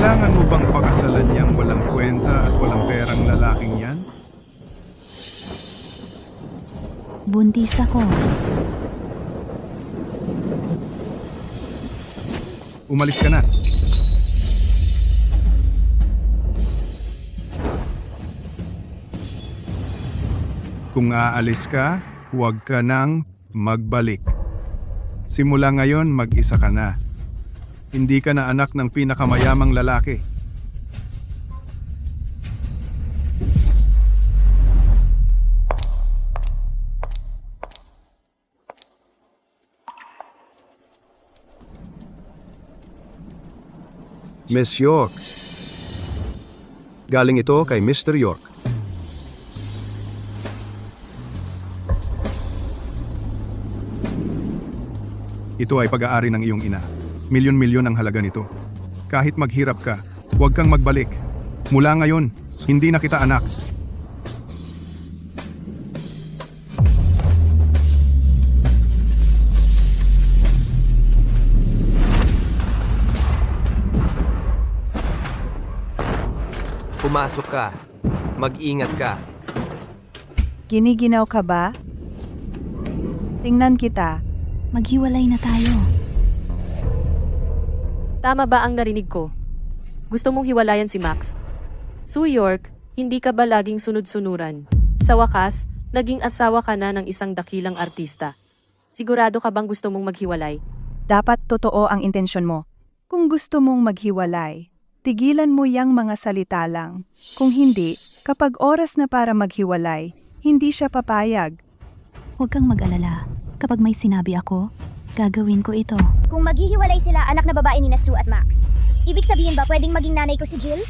Kailangan mo bang pakasalan niyang walang kwenta at walang perang lalaking yan? Buntis ako. Umalis ka na. Kung aalis ka, huwag ka nang magbalik. Simula ngayon, mag-isa ka na. Hindi ka na anak ng pinakamayamang lalaki. Miss York. Galing ito kay Mr. York. Ito ay pag-aari ng iyong ina. Milyon-milyon ang halaga nito. Kahit maghirap ka, huwag kang magbalik. Mula ngayon, hindi na kita anak. Pumasok ka. Mag-ingat ka. Giniginaw ka ba? Tingnan kita. Maghiwalay na tayo. Tama ba ang narinig ko? Gusto mong hiwalayan si Max? Sue York, hindi ka ba laging sunod-sunuran? Sa wakas, naging asawa ka na ng isang dakilang artista. Sigurado ka bang gusto mong maghiwalay? Dapat totoo ang intensyon mo. Kung gusto mong maghiwalay, tigilan mo yang mga salita lang. Kung hindi, kapag oras na para maghiwalay, hindi siya papayag. Huwag kang mag-alala. Kapag may sinabi ako, gagawin ko ito. Kung maghihiwalay sila, anak na babae ni na Sue at Max. Ibig sabihin ba pwedeng maging nanay ko si Jill?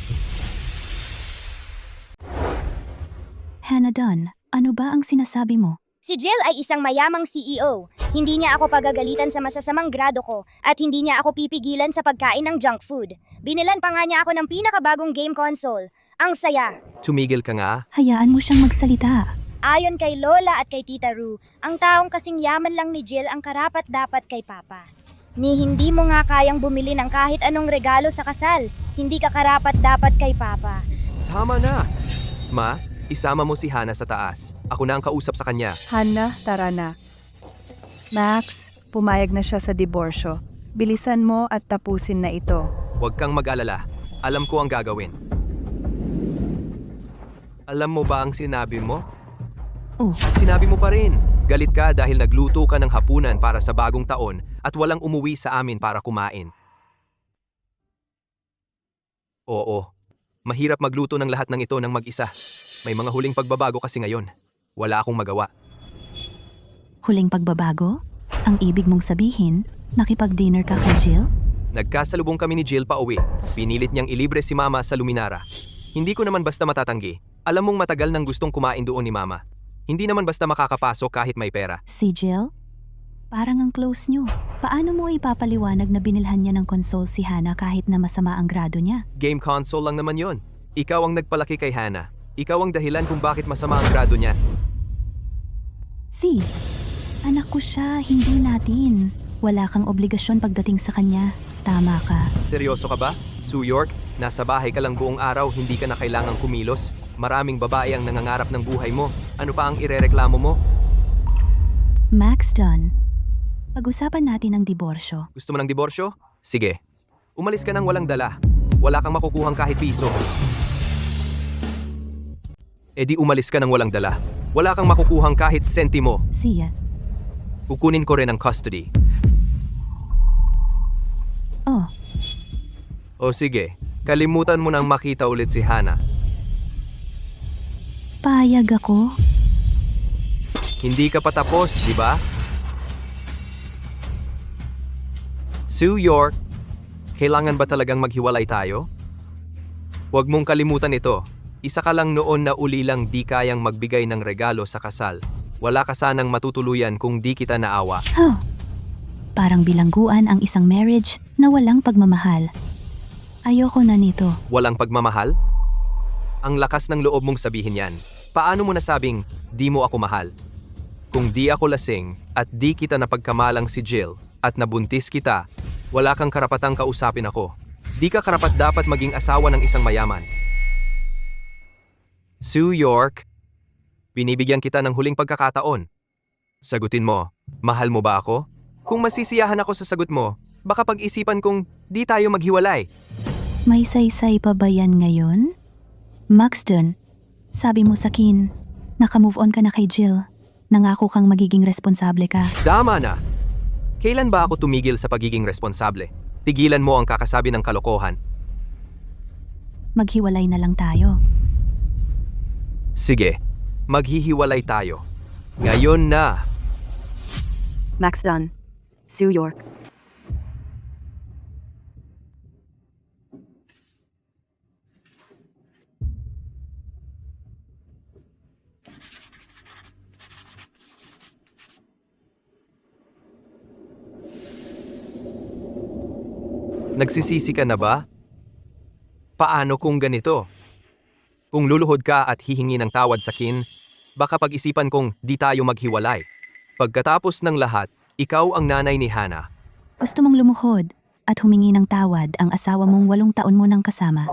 Hannah Dunn, ano ba ang sinasabi mo? Si Jill ay isang mayamang CEO. Hindi niya ako pagagalitan sa masasamang grado ko at hindi niya ako pipigilan sa pagkain ng junk food. Binilan pa nga niya ako ng pinakabagong game console. Ang saya! Tumigil ka nga. Hayaan mo siyang magsalita. Ayon kay Lola at kay Tita Rue, ang taong kasing yaman lang ni Jill ang karapat-dapat kay Papa. Ni hindi mo nga kayang bumili ng kahit anong regalo sa kasal. Hindi ka karapat-dapat kay Papa. Tama na. Ma, isama mo si Hannah sa taas. Ako na ang kausap sa kanya. Hannah, tara na. Max, pumayag na siya sa diborsyo. Bilisan mo at tapusin na ito. Huwag kang mag-alala. Alam ko ang gagawin. Alam mo ba ang sinabi mo? Oh, At sinabi mo pa rin. Galit ka dahil nagluto ka ng hapunan para sa bagong taon at walang umuwi sa amin para kumain. Oo. Mahirap magluto ng lahat ng ito ng mag-isa. May mga huling pagbabago kasi ngayon. Wala akong magawa. huling pagbabago? Ang ibig mong sabihin, nakipag-dinner ka kay Jill? Nagkasalubong kami ni Jill pa uwi. Pinilit niyang ilibre si Mama sa Luminara. Hindi ko naman basta matatanggi. Alam mong matagal nang gustong kumain doon ni Mama. Hindi naman basta makakapasok kahit may pera. Si Jill? Parang ang close nyo. Paano mo ipapaliwanag na binilhan niya ng console si Hannah kahit na masama ang grado niya? Game console lang naman yon. Ikaw ang nagpalaki kay Hannah. Ikaw ang dahilan kung bakit masama ang grado niya. Si, anak ko siya, hindi natin. Wala kang obligasyon pagdating sa kanya. Tama ka. Seryoso ka ba? Sue York, nasa bahay ka lang buong araw, hindi ka na kailangang kumilos. Maraming babae ang nangangarap ng buhay mo. Ano pa ang irereklamo mo? Max Dunn, pag-usapan natin ang diborsyo. Gusto mo ng diborsyo? Sige. Umalis ka nang walang dala. Wala kang makukuhang kahit piso. E di umalis ka nang walang dala. Wala kang makukuhang kahit sentimo. Siya. Kukunin ko rin ang custody. Oh, O sige, kalimutan mo nang makita ulit si Hannah. payag ako. Hindi ka pa tapos, di ba? Sue York, kailangan ba talagang maghiwalay tayo? Huwag mong kalimutan ito. Isa ka lang noon na uli lang di kayang magbigay ng regalo sa kasal. Wala ka sanang matutuluyan kung di kita naawa. Huh. Parang bilangguan ang isang marriage na walang pagmamahal. Ayoko na nito. Walang pagmamahal? Ang lakas ng loob mong sabihin yan. Paano mo nasabing, di mo ako mahal? Kung di ako lasing at di kita napagkamalang si Jill at nabuntis kita, wala kang karapatang kausapin ako. Di ka karapat-dapat maging asawa ng isang mayaman. Sue York, binibigyan kita ng huling pagkakataon. Sagutin mo, mahal mo ba ako? Kung masisiyahan ako sa sagot mo, baka pag-isipan kong di tayo maghiwalay. May saysay pa ba yan ngayon? Maxton, sabi mo sa akin, naka-move on ka na kay Jill. Nangako kang magiging responsable ka. Tama na! Kailan ba ako tumigil sa pagiging responsable? Tigilan mo ang kakasabi ng kalokohan. Maghiwalay na lang tayo. Sige, maghihiwalay tayo. Ngayon na! Maxton, Sue York. Nagsisisi ka na ba? Paano kung ganito? Kung luluhod ka at hihingi ng tawad sa akin, baka pag-isipan kong di tayo maghiwalay. Pagkatapos ng lahat, ikaw ang nanay ni Hannah. Gusto mong lumuhod at humingi ng tawad ang asawa mong 8 taon mo nang kasama.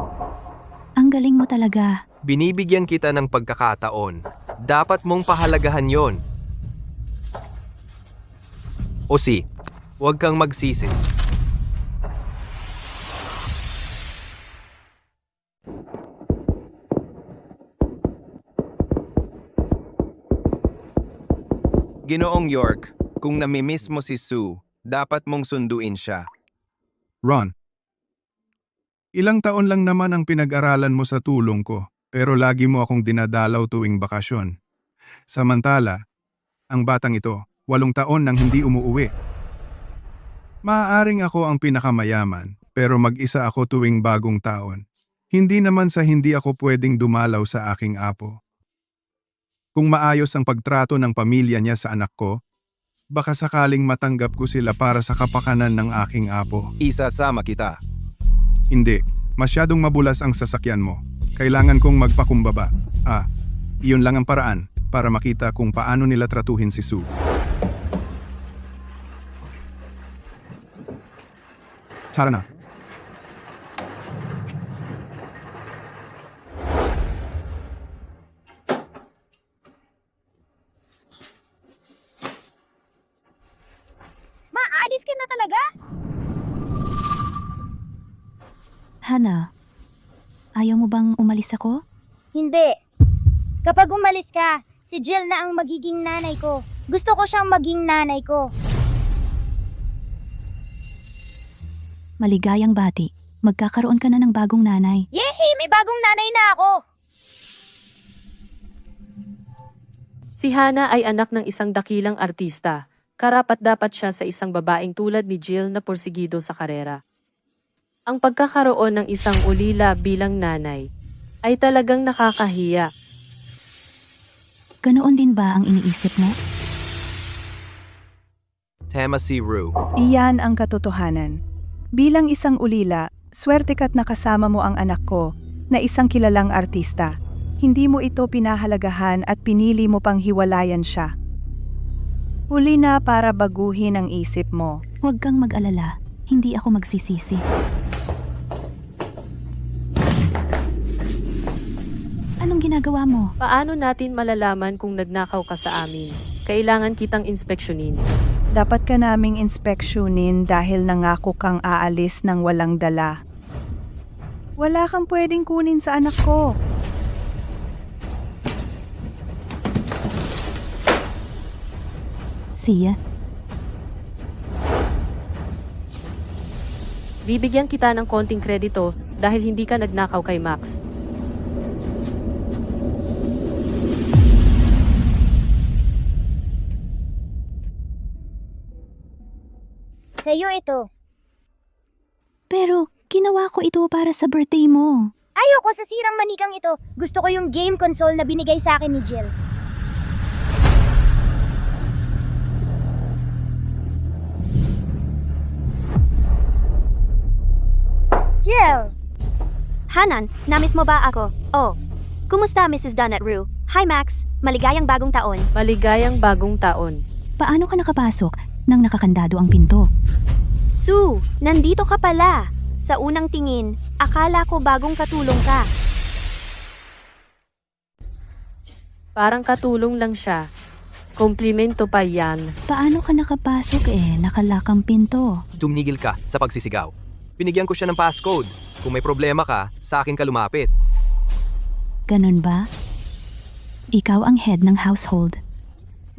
Ang galing mo talaga. Binibigyan kita ng pagkakataon. Dapat mong pahalagahan yon. Osi, huwag kang magsisi. Ginoong York, kung namimiss mo si Sue, dapat mong sunduin siya. Ron, ilang taon lang naman ang pinag-aralan mo sa tulong ko, pero lagi mo akong dinadalaw tuwing bakasyon. Samantala, ang batang ito, 8 taon nang hindi umuuwi. Maaaring ako ang pinakamayaman, pero mag-isa ako tuwing bagong taon. Hindi naman sa hindi ako pwedeng dumalaw sa aking apo. Kung maayos ang pagtrato ng pamilya niya sa anak ko, baka sakaling matanggap ko sila para sa kapakanan ng aking apo. Isasama kita. Hindi, masyadong mabulas ang sasakyan mo. Kailangan kong magpakumbaba. Iyon lang ang paraan para makita kung paano nila tratuhin si Sue. Tara na. Maalis ka na talaga? Hannah, ayaw mo bang umalis ako? Hindi. Kapag umalis ka, si Jill na ang magiging nanay ko. Gusto ko siyang maging nanay ko. Maligayang bati. Magkakaroon ka na ng bagong nanay. Yehey! May bagong nanay na ako! Si Hannah ay anak ng isang dakilang artista. Karapat-dapat siya sa isang babaeng tulad ni Jill na porsigido sa karera. Ang pagkakaroon ng isang ulila bilang nanay ay talagang nakakahiya. Ganoon din ba ang iniisip mo? Tema si Rue. Iyan ang katotohanan. Bilang isang ulila, swerte ka't nakasama mo ang anak ko na isang kilalang artista. Hindi mo ito pinahalagahan at pinili mo pang hiwalayan siya. Huli na para baguhin ang isip mo. Huwag kang mag-alala. Hindi ako magsisisi. Anong ginagawa mo? Paano natin malalaman kung nagnakaw ka sa amin? Kailangan kitang inspeksyonin. Dapat ka naming inspeksyonin dahil nangako kang aalis ng walang dala. Wala kang pwedeng kunin sa anak ko. Siya? Bibigyan kita ng konting kredito dahil hindi ka nagnakaw kay Max. Sa'yo ito. Pero, ginawa ko ito para sa birthday mo. Ayoko sa sirang manikang ito. Gusto ko yung game console na binigay sa akin ni Jill. Jill! Hanan, namiss mo ba ako? Oh. Kumusta, Mrs. Dunn at Rue? Hi, Max. Maligayang bagong taon. Maligayang bagong taon. Paano ka nakapasok nang nakakandado ang pinto? Sue, nandito ka pala. Sa unang tingin, akala ko bagong katulong ka. Parang katulong lang siya. Komplimento pa yan. Paano ka nakapasok nakalakang pinto? Tumigil ka sa pagsisigaw. Binigyan ko siya ng passcode. Kung may problema ka, sa akin ka lumapit. Ganun ba? Ikaw ang head ng household.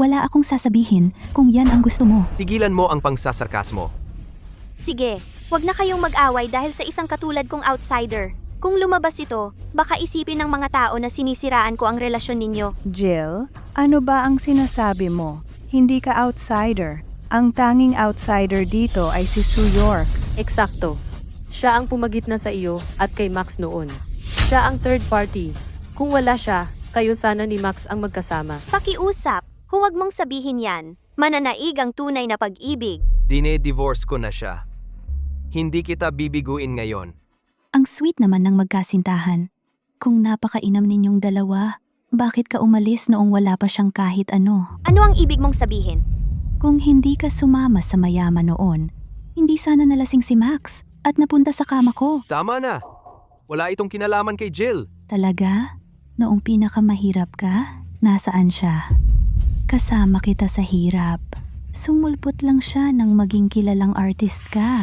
Wala akong sasabihin kung yan ang gusto mo. Tigilan mo ang pangsasarkasmo. Sige, wag na kayong mag-away dahil sa isang katulad kong outsider. Kung lumabas ito, baka isipin ng mga tao na sinisiraan ko ang relasyon ninyo. Jill, ano ba ang sinasabi mo? Hindi ka outsider. Ang tanging outsider dito ay si Sue York. Eksakto. Siya ang pumagitna sa iyo at kay Max noon. Siya ang third party. Kung wala siya, kayo sana ni Max ang magkasama. Pakiusap, huwag mong sabihin yan. Mananaig ang tunay na pag-ibig. Dine-divorce ko na siya. Hindi kita bibiguin ngayon. Ang sweet naman ng magkasintahan. Kung napakainam ninyong dalawa, bakit ka umalis noong wala pa siyang kahit ano? Ano ang ibig mong sabihin? Kung hindi ka sumama sa mayaman noon, hindi sana nalasing si Max at napunta sa kama ko. Tama na. Wala itong kinalaman kay Jill. Talaga? Noong pinakamahirap ka, nasaan siya? Kasama kita sa hirap. Sumulpot lang siya nang maging kilalang artist ka.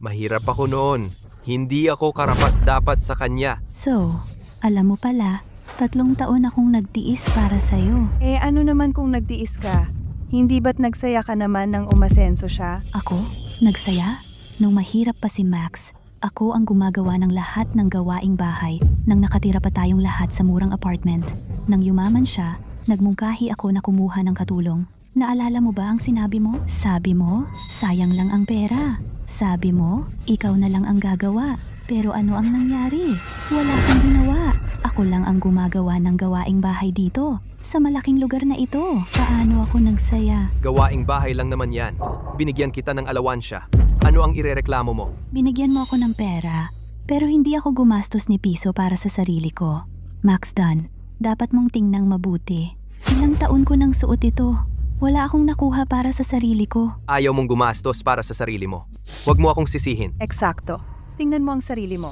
Mahirap ako noon. Hindi ako karapat-dapat sa kanya. So, alam mo pala, 3 taon akong nagtiis para sa'yo. Ano naman kung nagtiis ka? Hindi ba't nagsaya ka naman nang umasenso siya? Ako? Nagsaya? Nung mahirap pa si Max, ako ang gumagawa ng lahat ng gawaing bahay nang nakatira pa tayong lahat sa murang apartment. Nang yumaman siya, nagmungkahi ako na kumuha ng katulong. Naalala mo ba ang sinabi mo? Sabi mo, sayang lang ang pera. Sabi mo, ikaw na lang ang gagawa. Pero ano ang nangyari? Wala kang ginawa. Ako lang ang gumagawa ng gawaing bahay dito. Sa malaking lugar na ito. Paano ako nagsaya? Gawaing bahay lang naman yan. Binigyan kita ng alawansya. Ano ang irereklamo mo? Binigyan mo ako ng pera. Pero hindi ako gumastos ni piso para sa sarili ko. Max Dunn, dapat mong tingnang mabuti. Ilang taon ko nang suot ito. Wala akong nakuha para sa sarili ko. Ayaw mong gumastos para sa sarili mo. Huwag mo akong sisihin. Eksakto. Tingnan mo ang sarili mo.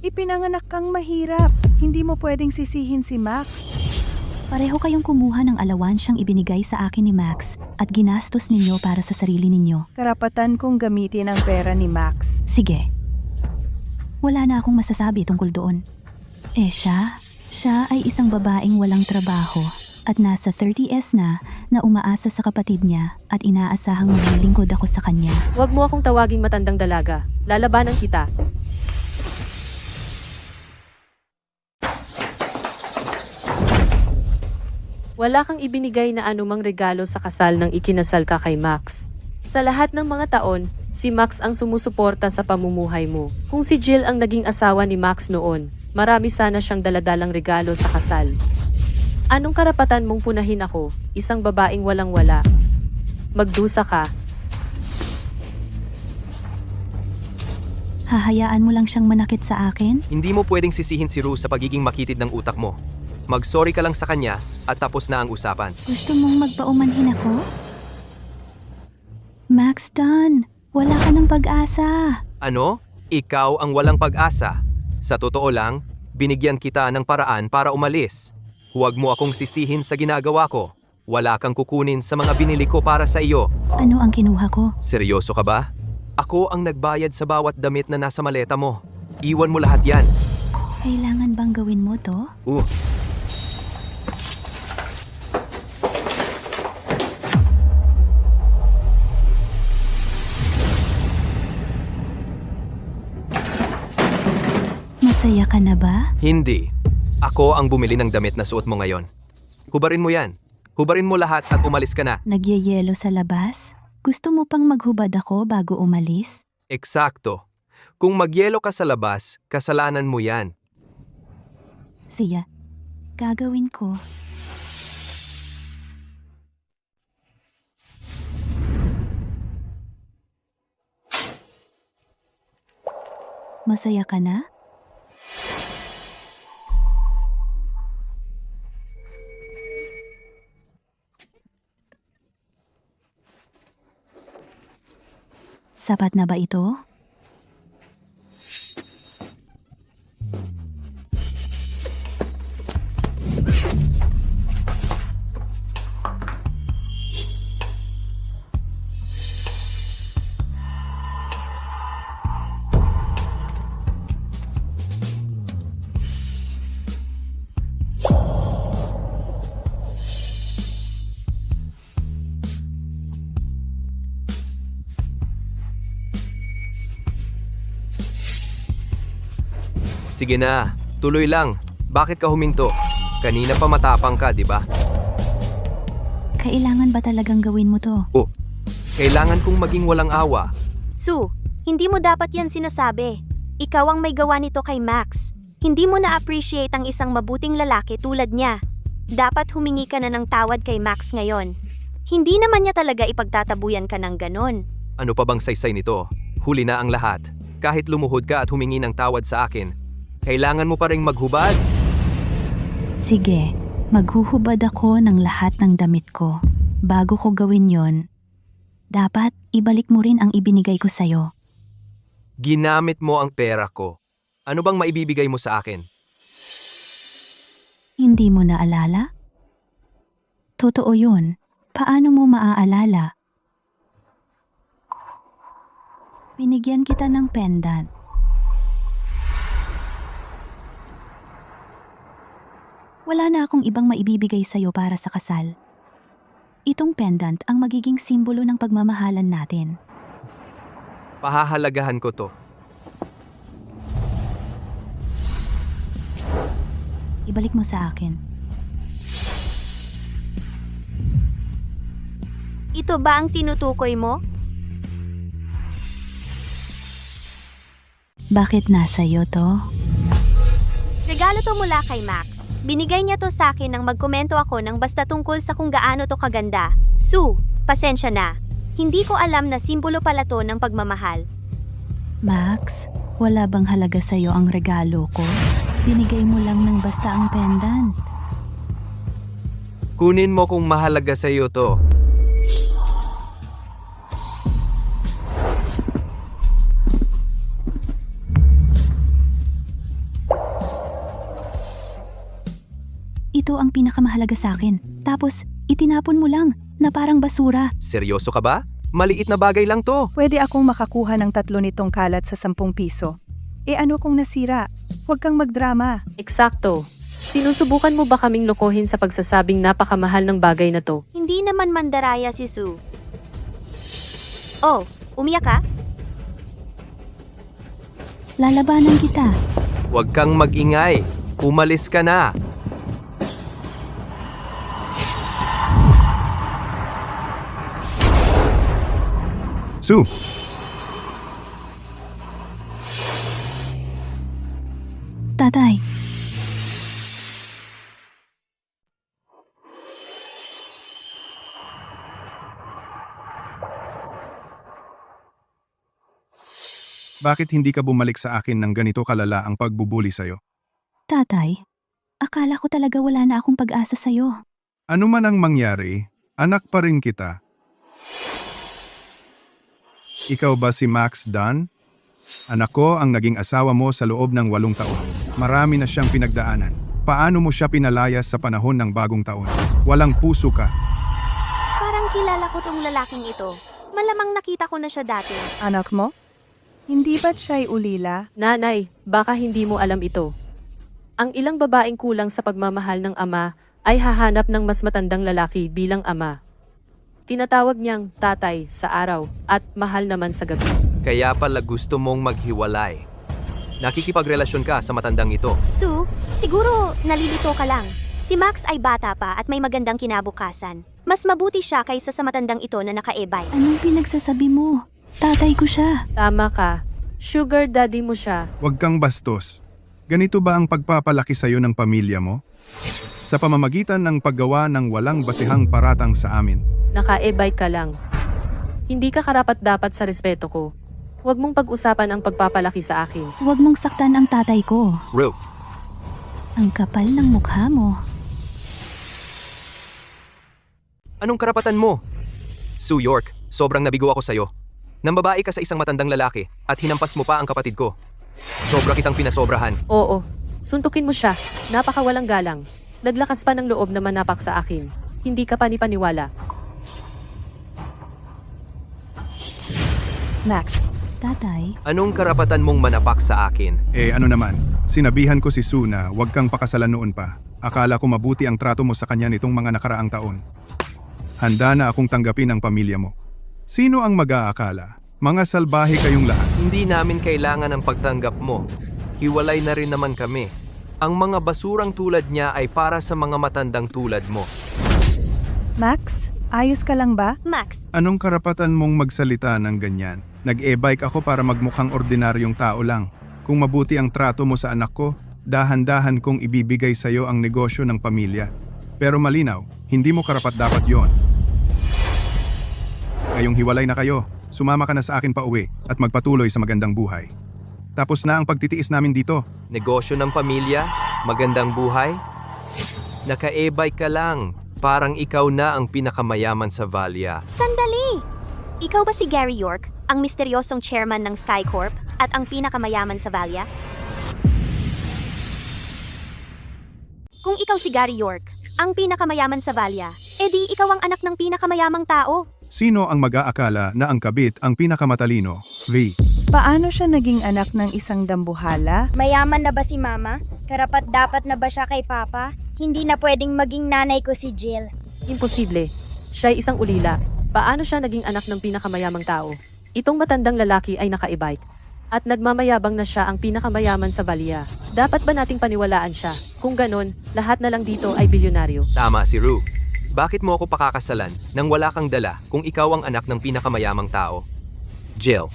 Ipinanganak kang mahirap. Hindi mo pwedeng sisihin si Max. Pareho kayong kumuha ng alawansyang ibinigay sa akin ni Max at ginastos ninyo para sa sarili ninyo. Karapatan kong gamitin ang pera ni Max. Sige. Wala na akong masasabi tungkol doon. Siya ay isang babaeng walang trabaho at nasa 30s na umaasa sa kapatid niya at inaasahang maglilingkod ako sa kanya. Huwag mo akong tawaging matandang dalaga. Lalabanan kita. Wala kang ibinigay na anumang regalo sa kasal nang ikinasal ka kay Max. Sa lahat ng mga taon, si Max ang sumusuporta sa pamumuhay mo. Kung si Jill ang naging asawa ni Max noon, marami sana siyang daladalang regalo sa kasal. Anong karapatan mong punahin ako, isang babaeng walang-wala? Magdusa ka. Hahayaan mo lang siyang manakit sa akin? Hindi mo pwedeng sisihin si Rue sa pagiging makitid ng utak mo. Mag-sorry ka lang sa kanya at tapos na ang usapan. Gusto mong magpaumanhin ako? Max Dunn, wala ka ng pag-asa. Ano? Ikaw ang walang pag-asa. Sa totoo lang, binigyan kita ng paraan para umalis. Huwag mo akong sisihin sa ginagawa ko. Wala kang kukunin sa mga binili ko para sa iyo. Ano ang kinuha ko? Seryoso ka ba? Ako ang nagbayad sa bawat damit na nasa maleta mo. Iwan mo lahat yan. Kailangan bang gawin mo to? Masaya ka na ba? Hindi. Ako ang bumili ng damit na suot mo ngayon. Hubarin mo yan. Hubarin mo lahat at umalis ka na. Nagyayelo sa labas? Gusto mo pang maghubad ako bago umalis? Eksakto. Kung magyelo ka sa labas, kasalanan mo yan. Siya, gagawin ko. Masaya ka na? Sapat na ba ito? Sige na, tuloy lang. Bakit ka huminto? Kanina pa matapang ka, di ba? Kailangan ba talagang gawin mo to? Oh, kailangan kong maging walang awa. Sue, hindi mo dapat yan sinasabi. Ikaw ang may gawa nito kay Max. Hindi mo na-appreciate ang isang mabuting lalaki tulad niya. Dapat humingi ka na ng tawad kay Max ngayon. Hindi naman niya talaga ipagtatabuyan ka ng ganon. Ano pa bang saysay nito? Huli na ang lahat. Kahit lumuhod ka at humingi ng tawad sa akin, kailangan mo pa ring maghubad? Sige, maghuhubad ako ng lahat ng damit ko. Bago ko gawin yon, dapat ibalik mo rin ang ibinigay ko sa'yo. Ginamit mo ang pera ko. Ano bang maibibigay mo sa akin? Hindi mo naalala? Totoo yun. Paano mo maaalala? Binigyan kita ng pendant. Wala na akong ibang maibibigay sa'yo para sa kasal. Itong pendant ang magiging simbolo ng pagmamahalan natin. Pahahalagahan ko to. Ibalik mo sa akin. Ito ba ang tinutukoy mo? Bakit nasa iyo to? Regalo to mula kay Max. Binigay niya to sa akin nang magkomento ako ng basta tungkol sa kung gaano to kaganda. Sue, pasensya na. Hindi ko alam na simbolo pala to ng pagmamahal. Max, wala bang halaga sa'yo ang regalo ko? Binigay mo lang ng basta ang pendant. Kunin mo kung mahalaga sa iyo to. Ito ang pinakamahalaga sa akin. Tapos, itinapon mo lang na parang basura. Seryoso ka ba? Maliit na bagay lang to. Pwede akong makakuha ng 3 nitong kalat sa 10 piso. E ano kung nasira? Huwag kang magdrama. Eksakto. Sinusubukan mo ba kaming lokohin sa pagsasabing napakamahal ng bagay na to? Hindi naman mandaraya si Sue. Oh, umiyak ka? Lalabanan kita. Huwag kang mag-ingay. Umalis ka na. Sue, Tatay, bakit hindi ka bumalik sa akin ng ganito kalala ang pagbubuli sa'yo? tatay, akala ko talaga wala na akong pag-asa sa'yo. Ano man ang mangyari, anak pa rin kita. Ikaw ba si Max Dunn? Anak ko ang naging asawa mo sa loob ng 8 taon. Marami na siyang pinagdaanan. Paano mo siya pinalayas sa panahon ng bagong taon? Walang puso ka. Parang kilala ko tong lalaking ito. Malamang nakita ko na siya dati. Anak mo? Hindi ba't siya'y ulila? Nanay, baka hindi mo alam ito. Ang ilang babaeng kulang sa pagmamahal ng ama ay hahanap ng mas matandang lalaki bilang ama. Tinatawag niyang tatay sa araw at mahal naman sa gabi. Kaya pala gusto mong maghiwalay. Nakikipagrelasyon ka sa matandang ito. Sue, siguro nalilito ka lang. Si Max ay bata pa at may magandang kinabukasan. Mas mabuti siya kaysa sa matandang ito na nakaebay. Anong pinagsasabi mo? Tatay ko siya. Tama ka. Sugar daddy mo siya. Huwag kang bastos. Ganito ba ang pagpapalaki sa'yo ng pamilya mo? Sa pamamagitan ng paggawa ng walang basihang paratang sa amin. Nakaebay ka lang. Hindi ka karapat-dapat sa respeto ko. Huwag mong pag-usapan ang pagpapalaki sa akin. Huwag mong saktan ang tatay ko. Rue, Ang kapal ng mukha mo. anong karapatan mo? Sue York, sobrang nabigo ako sa'yo. Nambabae ka sa isang matandang lalaki at hinampas mo pa ang kapatid ko. Sobra kitang pinasobrahan. Oo, suntukin mo siya. Napakawalang galang. Naglakas pa ng loob na manapak sa akin. Hindi ka panipaniwala. Max, Tatay, Anong karapatan mong manapak sa akin? Ano naman, sinabihan ko si Sue na huwag kang pakasalan noon pa. Akala ko mabuti ang trato mo sa kanya nitong mga nakaraang taon. Handa na akong tanggapin ang pamilya mo. Sino ang mag-aakala? Mga salbahe kayong lahat. Hindi namin kailangan ng pagtanggap mo. Hiwalay na rin naman kami. Ang mga basurang tulad niya ay para sa mga matandang tulad mo. Max, ayos ka lang ba? Max, Anong karapatan mong magsalita ng ganyan? Nag-e-bike ako para magmukhang ordinaryong tao lang. Kung mabuti ang trato mo sa anak ko, dahan-dahan kong ibibigay sa'yo ang negosyo ng pamilya. Pero malinaw, hindi mo karapat-dapat yon. Ngayong hiwalay na kayo, sumama ka na sa akin pa uwi at magpatuloy sa magandang buhay. Tapos na ang pagtitiis namin dito. Negosyo ng pamilya? Magandang buhay? Naka-e-bike ka lang. Parang ikaw na ang pinakamayaman sa Valia. sandali! Ikaw ba si Gary York, ang misteryosong chairman ng Skycorp at ang pinakamayaman sa Valia? Kung ikaw si Gary York, ang pinakamayaman sa Valia, edi ikaw ang anak ng pinakamayamang tao. Sino ang mag-aakala na ang kabit ang pinakamatalino? V. Paano siya naging anak ng isang dambuhala? Mayaman na ba si Mama? Karapat dapat na ba siya kay Papa? Hindi na pwedeng maging nanay ko si Jill. Imposible. Siya ay isang ulila. Paano siya naging anak ng pinakamayamang tao? Itong matandang lalaki ay naka-e-bike. At nagmamayabang na siya ang pinakamayaman sa Valia. Dapat ba nating paniwalaan siya? Kung ganon, lahat na lang dito ay bilyonaryo. Tama si Rue. Bakit mo ako pakakasalan nang wala kang dala kung ikaw ang anak ng pinakamayamang tao? Jill,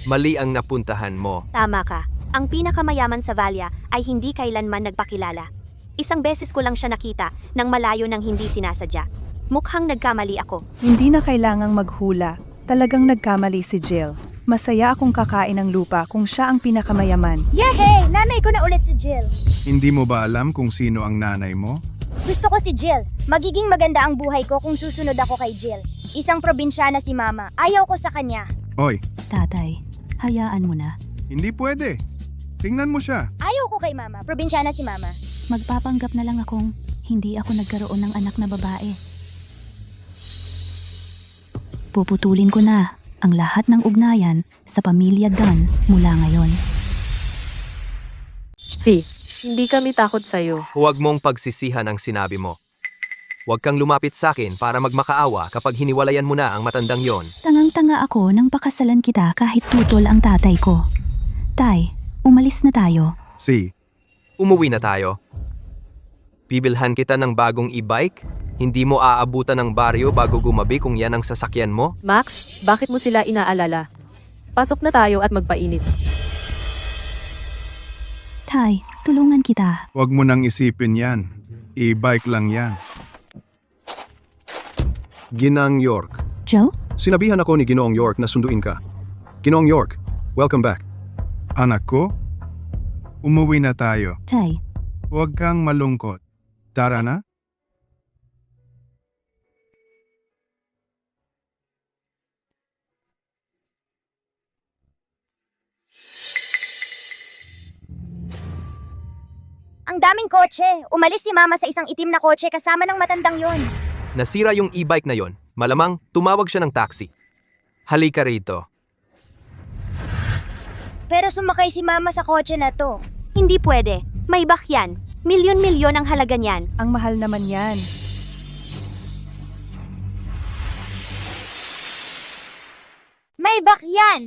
mali ang napuntahan mo. Tama ka. Ang pinakamayaman sa Valia ay hindi kailanman nagpakilala. Isang beses ko lang siya nakita nang malayo nang hindi sinasadya. Mukhang nagkamali ako. Hindi na kailangang maghula. Talagang nagkamali si Jill. Masaya akong kakain ng lupa kung siya ang pinakamayaman. Yehey! Nanay ko na ulit si Jill. Hindi mo ba alam kung sino ang nanay mo? Gusto ko si Jill. Magiging maganda ang buhay ko kung susunod ako kay Jill. Isang probinsyana si Mama. Ayaw ko sa kanya. Hoy, tatay, hayaan mo na. hindi pwede. Tingnan mo siya. Ayaw ko kay Mama. Probinsyana si Mama. Magpapanggap na lang akong hindi ako nagkaroon ng anak na babae. Puputulin ko na ang lahat ng ugnayan sa pamilya Dunn mula ngayon. Si, hindi kami takot sa'yo. Huwag mong pagsisihan ang sinabi mo. Huwag kang lumapit sa akin para magmakaawa kapag hiniwalayan mo na ang matandang yon. Tangang-tanga ako nang pakasalan kita kahit tutol ang tatay ko. Tay, umalis na tayo. Si, Umuwi na tayo. Bibilhan kita ng bagong e-bike? Hindi mo aabutan ng baryo bago gumabi kung yan ang sasakyan mo? Max, bakit mo sila inaalala? Pasok na tayo at magpainit. Tay, tulungan kita. huwag mo nang isipin yan. E-bike lang yan. Ginang York. Joe? Sinabihan ako ni Ginoong York na sunduin ka. Ginoong York, welcome back. Anak ko, umuwi na tayo. Tay, Huwag kang malungkot. Tara na. Ang daming kotse. Umalis si Mama sa isang itim na kotse kasama ng matandang yon. Nasira yung e-bike na yon. Malamang tumawag siya ng taxi. Halika rito. Pero sumakay si Mama sa kotse na to. Hindi pwede. May bak yan. Milyon-milyon ang halaga niyan. Ang mahal naman yan. May bak yan!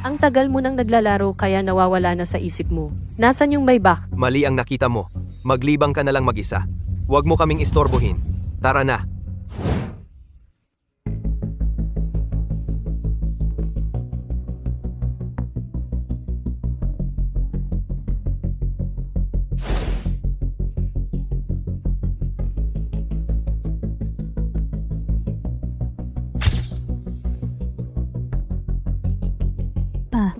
Ang tagal mo nang naglalaro kaya nawawala na sa isip mo. Nasaan yung Maybach? Mali ang nakita mo. Maglibang ka na lang mag-isa. Huwag mo kaming istorbohin. Tara na. pa,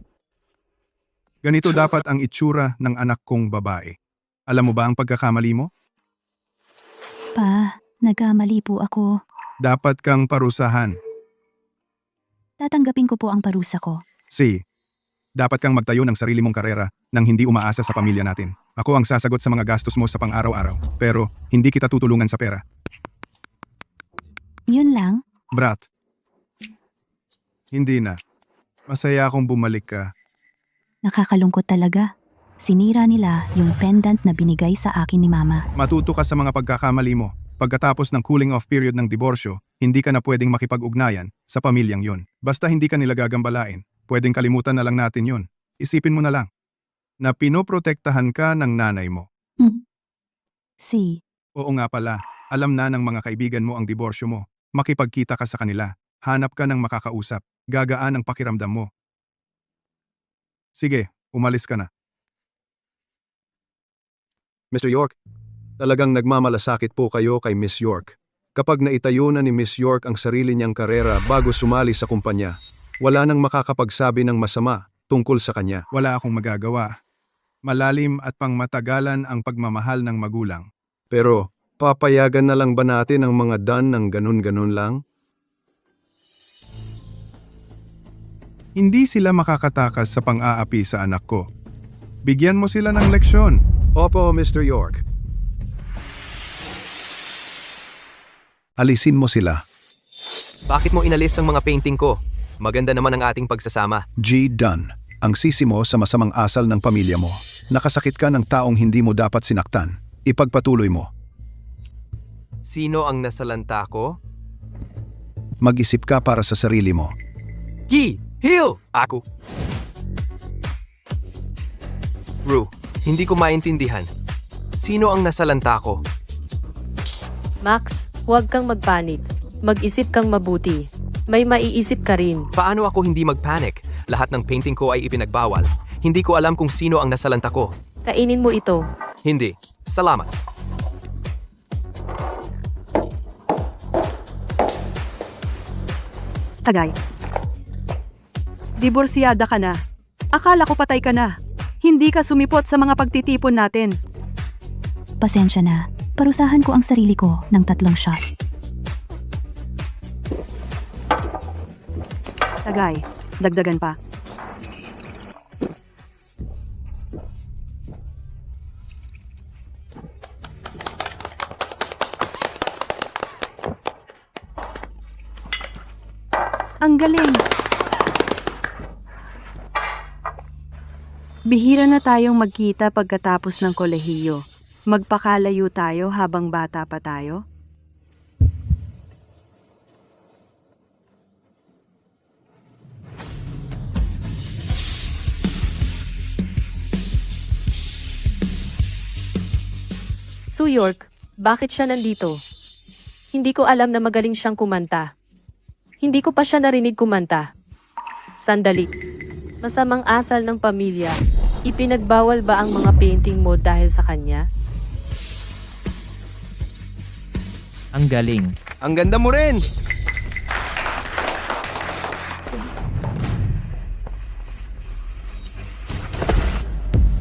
Ganito dapat ang itsura ng anak kong babae. Alam mo ba ang pagkakamali mo? pa, nagkamali po ako. Dapat kang parusahan. Tatanggapin ko po ang parusa ko. C. Dapat kang magtayo ng sarili mong karera nang hindi umaasa sa pamilya natin. Ako ang sasagot sa mga gastos mo sa pang-araw-araw, pero hindi kita tutulungan sa pera. Yun lang? Brat. Hindi na. Masaya akong bumalik ka. Nakakalungkot talaga. Sinira nila yung pendant na binigay sa akin ni Mama. Matuto ka sa mga pagkakamali mo. Pagkatapos ng cooling off period ng diborsyo, hindi ka na pwedeng makipag-ugnayan sa pamilyang yun. Basta hindi ka nila gagambalain, pwedeng kalimutan na lang natin yun. Isipin mo na lang na pinoprotektahan ka ng nanay mo. C. Oo nga pala, alam na ng mga kaibigan mo ang diborsyo mo. Makipagkita ka sa kanila, hanap ka ng makakausap, gagaan ang pakiramdam mo. Sige, umalis ka na. Mr. York, talagang nagmamalasakit po kayo kay Miss York. Kapag naitayo na ni Miss York ang sarili niyang karera bago sumali sa kumpanya, wala nang makakapagsabi ng masama tungkol sa kanya. Wala akong magagawa. Malalim at pangmatagalan ang pagmamahal ng magulang. Pero, papayagan na lang ba natin ang mga dan ng ganun-ganun lang? Hindi sila makakatakas sa pang-aapi sa anak ko. Bigyan mo sila ng leksyon. Opo, Mr. York. Alisin mo sila. Bakit mo inalis ang mga painting ko? Maganda naman ang ating pagsasama. G. Dunn, ang sisi mo sa masamang asal ng pamilya mo. Nakasakit ka ng taong hindi mo dapat sinaktan. Ipagpatuloy mo. Sino ang nasalanta ko? Mag-isip ka para sa sarili mo. Gi! Heal! Ako. Ru, hindi ko maintindihan. Sino ang nasalanta ko? Max, huwag kang magpanik. Mag-isip kang mabuti. May maiisip ka rin. Paano ako hindi mag-panic? Lahat ng painting ko ay ipinagbawal. Hindi ko alam kung sino ang nasalanta ko. Kainin mo ito. Hindi. Salamat. Tagay. Diborsiyada ka na. Akala ko patay ka na. Hindi ka sumipot sa mga pagtitipon natin. Pasensya na. Parusahan ko ang sarili ko ng 3 shot. Tagay, dagdagan pa. Ang galing! Bihira na tayong magkita pagkatapos ng kolehiyo. Magpakalayo tayo habang bata pa tayo? Sue York, bakit siya nandito? Hindi ko alam na magaling siyang kumanta. Hindi ko pa siya narinig kumanta. Sandali. Masamang asal ng pamilya. Ipinagbawal ba ang mga painting mo dahil sa kanya? Ang galing. Ang ganda mo rin!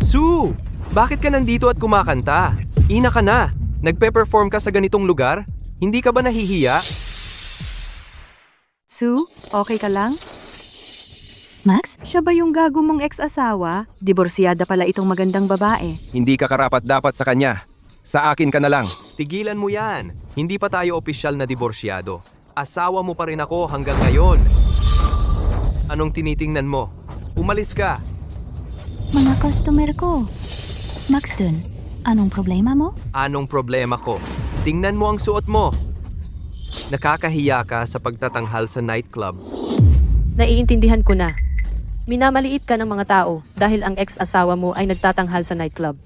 Sue! Bakit ka nandito at kumakanta? Ina ka na. Nagpe-perform ka sa ganitong lugar? Hindi ka ba nahihiya? Sue, okay ka lang? Max? Siya ba yung gago mong ex-asawa? Diborsiyada pala itong magandang babae. Hindi ka karapat-dapat sa kanya. Sa akin ka na lang. Tigilan mo yan. Hindi pa tayo opisyal na diborsyado. Asawa mo pa rin ako hanggang ngayon. Anong tinitingnan mo? Umalis ka. Mga customer ko. Maxton, anong problema mo? Anong problema ko? Tingnan mo ang suot mo. Nakakahiya ka sa pagtatanghal sa nightclub. Naiintindihan ko na. Minamaliit ka ng mga tao dahil ang ex-asawa mo ay nagtatanghal sa nightclub.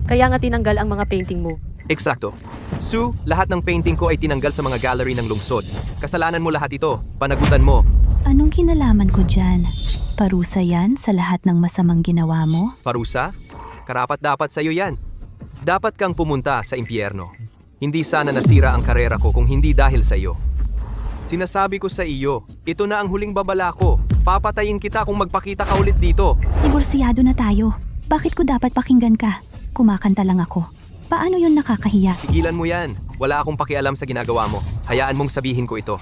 Kaya nga tinanggal ang mga painting mo. Eksakto. Sue, lahat ng painting ko ay tinanggal sa mga gallery ng lungsod. Kasalanan mo lahat ito. Panagutan mo. Anong kinalaman ko dyan? Parusa yan sa lahat ng masamang ginawa mo? Parusa? Karapat-dapat sa'yo yan. Dapat kang pumunta sa impyerno. Hindi sana nasira ang karera ko kung hindi dahil sa iyo. Sinasabi ko sa iyo, ito na ang huling babala ko. Papatayin kita kung magpakita ka ulit dito. Diborsiyado na tayo. Bakit ko dapat pakinggan ka? Kumakanta lang ako. Paano yun nakakahiya? Tigilan mo yan. Wala akong pakialam sa ginagawa mo. Hayaan mong sabihin ko ito.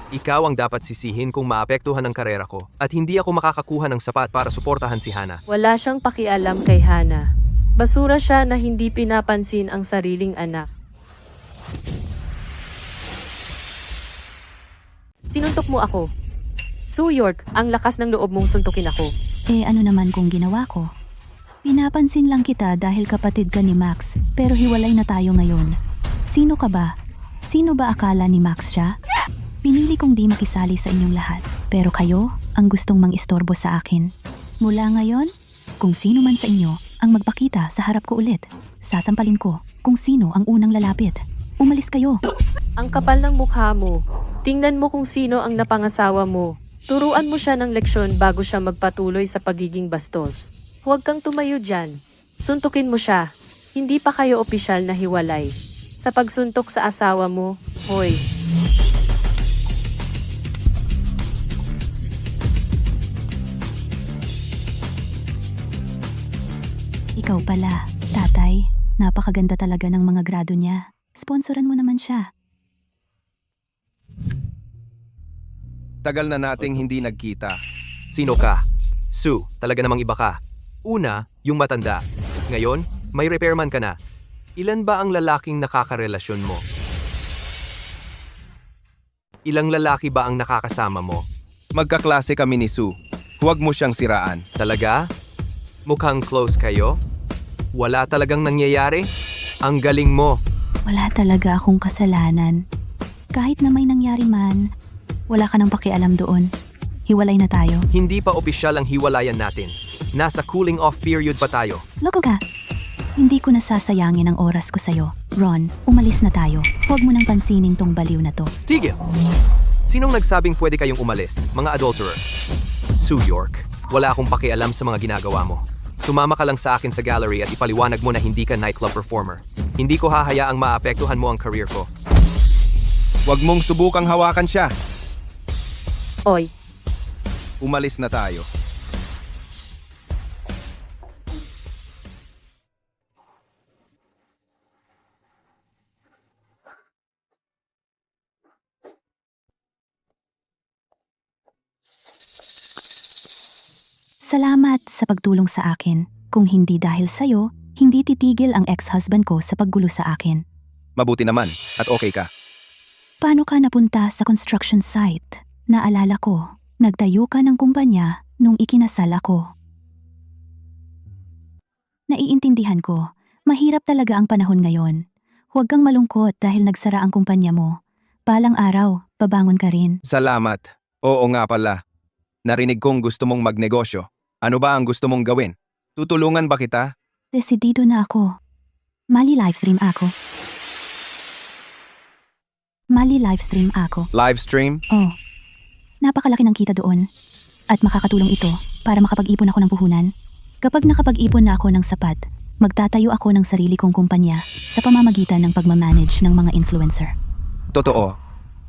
Ikaw ang dapat sisihin kung maapektuhan ang karera ko at hindi ako makakakuha ng sapat para suportahan si Hana. Wala siyang pakialam kay Hana. Basura siya na hindi pinapansin ang sariling anak. Sinuntok mo ako. Sue York, ang lakas ng loob mong suntukin ako. Ano naman kung ginawa ko? Pinapansin lang kita dahil kapatid ka ni Max, pero hiwalay na tayo ngayon. Sino ka ba? Sino ba akala ni Max siya? Pinili kong di makisali sa inyong lahat, pero kayo ang gustong mang-istorbo sa akin. Mula ngayon, kung sino man sa inyo ang magpakita sa harap ko ulit, sasampalin ko kung sino ang unang lalapit. Umalis kayo. Ang kapal ng mukha mo. Tingnan mo kung sino ang napangasawa mo. Turuan mo siya ng leksyon bago siya magpatuloy sa pagiging bastos. Huwag kang tumayo dyan. Suntukin mo siya. Hindi pa kayo opisyal na hiwalay. Sa pagsuntok sa asawa mo, hoy. Ikaw pala, tatay. Napakaganda talaga ng mga grado niya. Sponsoran mo naman siya. Tagal na nating hindi nagkita. Sino ka? Sue, talaga namang iba ka. Una, yung matanda. Ngayon, may repairman ka na. Ilan ba ang lalaking nakakarelasyon mo? Ilang lalaki ba ang nakakasama mo? Magkaklase kami ni Sue. Huwag mo siyang siraan. Talaga? Mukhang close kayo? Wala talagang nangyayari? Ang galing mo. Wala talaga akong kasalanan. Kahit na may nangyari man, wala ka nang pakialam doon. Hiwalay na tayo. Hindi pa opisyal ang hiwalayan natin. Nasa cooling off period pa tayo. Loko ka. Hindi ko nasasayangin ang oras ko sa'yo. Ron, umalis na tayo. Huwag mo nang pansinin tong baliw na to. Tigil! Sinong nagsabing pwede kayong umalis, mga adulterer? Sue York, wala akong pakialam sa mga ginagawa mo. Sumama ka lang sa akin sa gallery at ipaliwanag mo na hindi ka nightclub performer. Hindi ko hahayaang maapektuhan mo ang career ko. Huwag mong subukang hawakan siya. Oy, Umalis na tayo. Salamat sa pagtulong sa akin. Kung hindi dahil sa'yo, hindi titigil ang ex-husband ko sa paggulo sa akin. Mabuti naman at okay ka. Paano ka napunta sa construction site? Naalala ko, nagtayo ka ng kumpanya nung ikinasal ako. Naiintindihan ko, mahirap talaga ang panahon ngayon. Huwag kang malungkot dahil nagsara ang kumpanya mo. Balang araw, babangon ka rin. Salamat. Oo nga pala. Narinig kong gusto mong magnegosyo. Ano ba ang gusto mong gawin? Tutulungan ba kita? Desidido na ako. Mali-livestream ako. Mali-livestream ako. Livestream? Oh, napakalaki ng kita doon. At makakatulong ito para makapag-ipon ako ng puhunan. Kapag nakapag-ipon na ako ng sapat, magtatayo ako ng sarili kong kumpanya sa pamamagitan ng pagmamanage ng mga influencer. Totoo.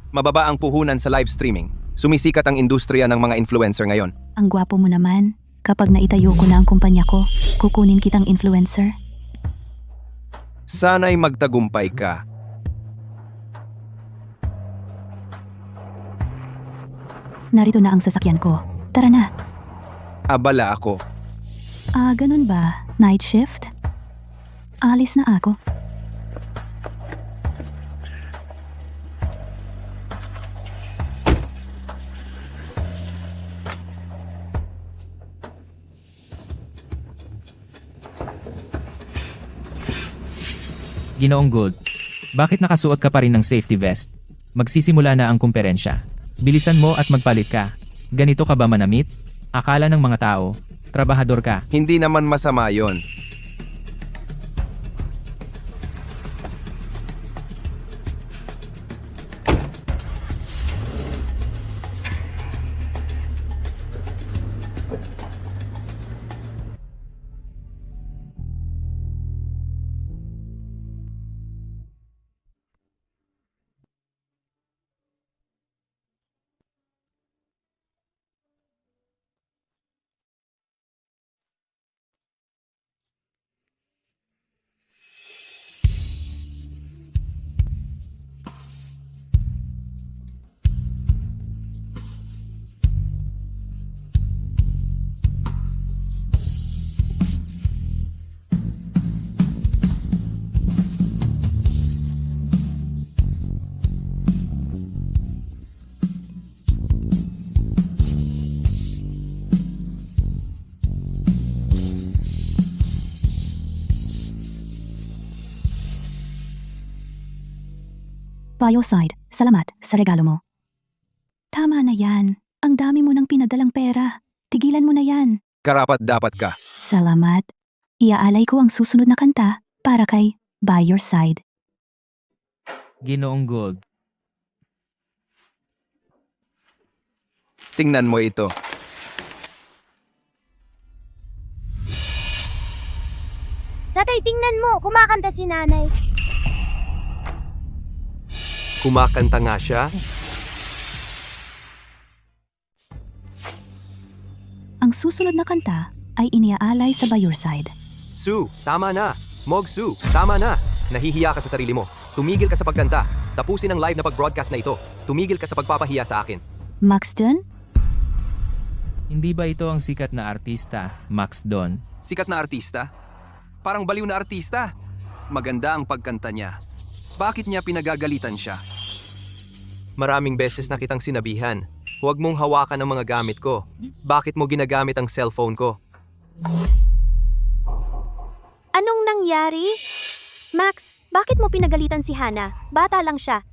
Mababa ang puhunan sa live streaming. Sumisikat ang industriya ng mga influencer ngayon. Ang gwapo mo naman. Kapag naitayo ko na ang kumpanya ko, kukunin kitang influencer. Sana'y magtagumpay ka. Narito na ang sasakyan ko. Tara na. Abala ako. Ganun ba? Night shift? Alis na ako. Ginoong Gold, bakit nakasuot ka pa rin ng safety vest? Magsisimula na ang kumperensya. Bilisan mo at magpalit ka. Ganito ka ba manamit? Akala ng mga tao, trabahador ka. Hindi naman masama yon. Bioside, salamat sa regalo mo. Tama na yan. Ang dami mo ng pinadalang pera. Tigilan mo na yan. Karapat dapat ka. Salamat. Iaalay ko ang susunod na kanta para kay By Your Side. Ginoong Gold. Tingnan mo ito. Tatay, tingnan mo, kumakanta si nanay. Kumakanta nga siya. Ang susunod na kanta ay iniaalay sa By Your Side. Sue, tama na. Mog Sue, tama na. Nahihiya ka sa sarili mo. Tumigil ka sa pagkanta. Tapusin ang live na pag-broadcast na ito. Tumigil ka sa pagpapahiya sa akin. Max Dunn? Hindi ba ito ang sikat na artista, Max Don? Sikat na artista? Parang baliw na artista. Maganda ang pagkanta niya. Bakit niya pinagagalitan siya? Maraming beses na kitang sinabihan. Huwag mong hawakan ang mga gamit ko. Bakit mo ginagamit ang cellphone ko? Anong nangyari? Max, bakit mo pinagalitan si Hana? Bata lang siya.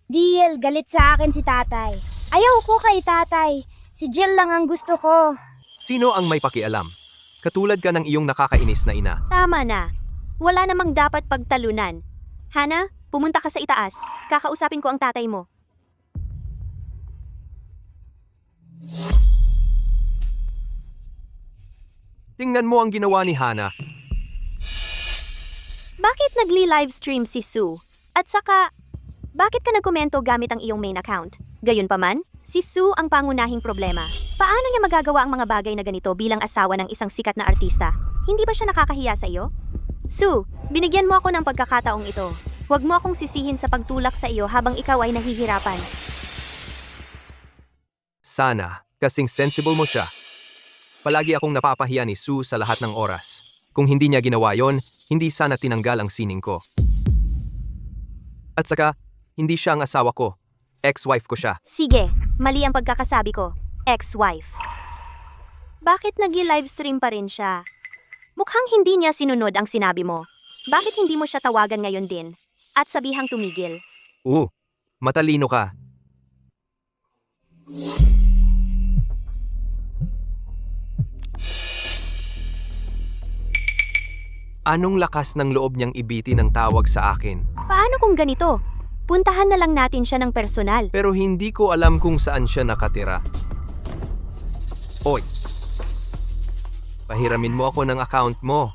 Jill, galit sa akin si tatay. Ayaw ko kay tatay. Si Jill lang ang gusto ko. Sino ang may pakialam? Katulad ka ng iyong nakakainis na ina. Tama na. Wala namang dapat pagtalunan. Hana, pumunta ka sa itaas. Kakausapin ko ang tatay mo. Tingnan mo ang ginawa ni Hana. Bakit nagli-livestream si Sue? At saka, bakit ka nagkomento gamit ang iyong main account? Gayunpaman, si Sue ang pangunahing problema. Paano niya magagawa ang mga bagay na ganito bilang asawa ng isang sikat na artista? Hindi ba siya nakakahiya sa iyo? Sue, binigyan mo ako ng pagkakataong ito. Huwag mo akong sisihin sa pagtulak sa iyo habang ikaw ay nahihirapan. Sana, kasing sensible mo siya. Palagi akong napapahiya ni Sue sa lahat ng oras. Kung hindi niya ginawa yon, hindi sana tinanggal ang sining ko. At saka, hindi siya ang asawa ko. Ex-wife ko siya. Sige, mali ang pagkakasabi ko. Ex-wife. Bakit nag-livestream pa rin siya? Mukhang hindi niya sinunod ang sinabi mo. Bakit hindi mo siya tawagan ngayon din? At sabihang tumigil. Matalino ka. Anong lakas ng loob niyang ibiti ng tawag sa akin? Paano kung ganito? Puntahan na lang natin siya ng personal. Pero hindi ko alam kung saan siya nakatira. Oy, pahiramin mo ako ng account mo.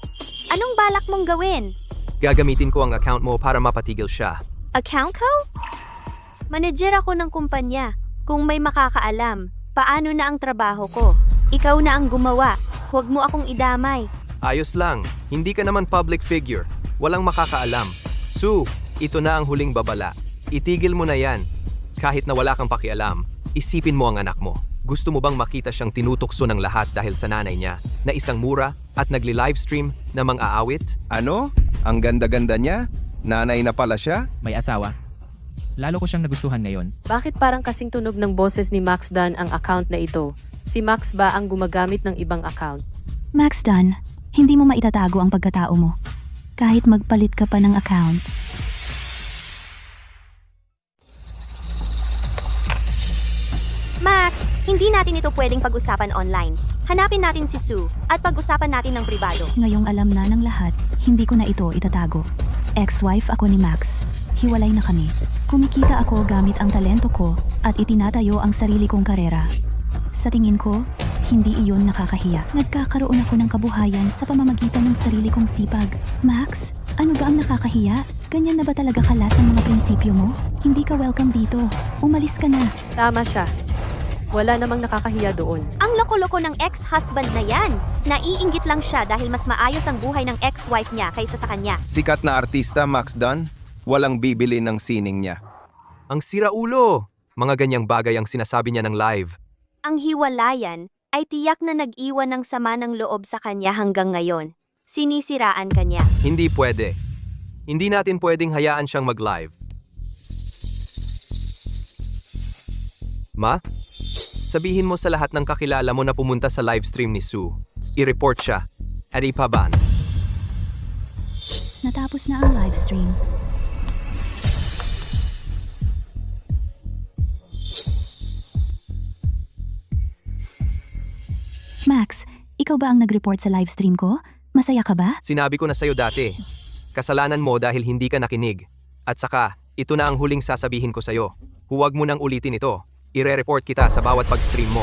Anong balak mong gawin? Gagamitin ko ang account mo para mapatigil siya. Account ko? Manager ako ng kumpanya. Kung may makakaalam, paano na ang trabaho ko? Ikaw na ang gumawa. Huwag mo akong idamay. Ayos lang, hindi ka naman public figure. Walang makakaalam. Sue, ito na ang huling babala. Itigil mo na yan. Kahit na wala kang pakialam, isipin mo ang anak mo. Gusto mo bang makita siyang tinutukso ng lahat dahil sa nanay niya, na isang mura at nagli-livestream na mang-aawit? Ano? Ang ganda-ganda niya? Nanay na pala siya? May asawa. Lalo ko siyang nagustuhan ngayon. Bakit parang kasing tunog ng boses ni Max Dunn ang account na ito? Si Max ba ang gumagamit ng ibang account? Max Dunn, hindi mo maitatago ang pagkatao mo. Kahit magpalit ka pa ng account. Max, hindi natin ito pwedeng pag-usapan online. Hanapin natin si Sue at pag-usapan natin ng pribado. Ngayong alam na ng lahat, hindi ko na ito itatago. Ex-wife ako ni Max. Hiwalay na kami. Kumikita ako gamit ang talento ko at itinatayo ang sarili kong karera. Sa tingin ko, hindi iyon nakakahiya. Nagkakaroon ako ng kabuhayan sa pamamagitan ng sarili kong sipag. Max, ano ba ang nakakahiya? Ganyan na ba talaga kalat ang mga prinsipyo mo? Hindi ka welcome dito. Umalis ka na. Tama siya. Wala namang nakakahiya doon. Ang loko-loko ng ex-husband na yan. Naiinggit lang siya dahil mas maayos ang buhay ng ex-wife niya kaysa sa kanya. Sikat na artista, Max Dunn. Walang bibili ng sining niya. Ang siraulo! Mga ganyang bagay ang sinasabi niya ng live. Ang hiwalayan ay tiyak na nag-iwan ng sama ng loob sa kanya hanggang ngayon. Sinisiraan kanya. Hindi pwede. Hindi natin pwedeng hayaan siyang mag-live. Ma? Sabihin mo sa lahat ng kakilala mo na pumunta sa livestream ni Sue. I-report siya. At ipaban. Natapos na ang livestream. Max, ikaw ba ang nag-report sa livestream ko? Masaya ka ba? Sinabi ko na sa'yo dati. Kasalanan mo dahil hindi ka nakinig. At saka, ito na ang huling sasabihin ko sa'yo. Huwag mo nang ulitin ito. Ire-report kita sa bawat pag-stream mo.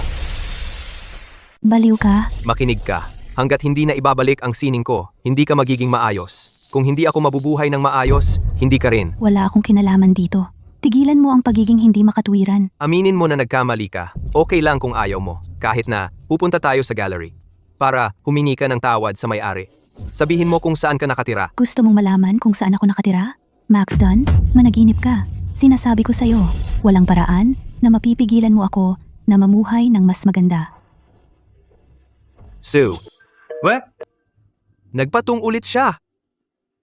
Baliw ka? Makinig ka. Hanggat hindi na ibabalik ang sining ko, hindi ka magiging maayos. Kung hindi ako mabubuhay ng maayos, hindi ka rin. Wala akong kinalaman dito. Tigilan mo ang pagiging hindi makatwiran. Aminin mo na nagkamali ka. Okay lang kung ayaw mo. Kahit na, pupunta tayo sa gallery. Para humingi ka ng tawad sa may-ari. Sabihin mo kung saan ka nakatira. Gusto mong malaman kung saan ako nakatira? Max Dunn, managinip ka. Sinasabi ko sa'yo, walang paraan na mapipigilan mo ako na mamuhay ng mas maganda. Sue, What? nagpatung ulit siya.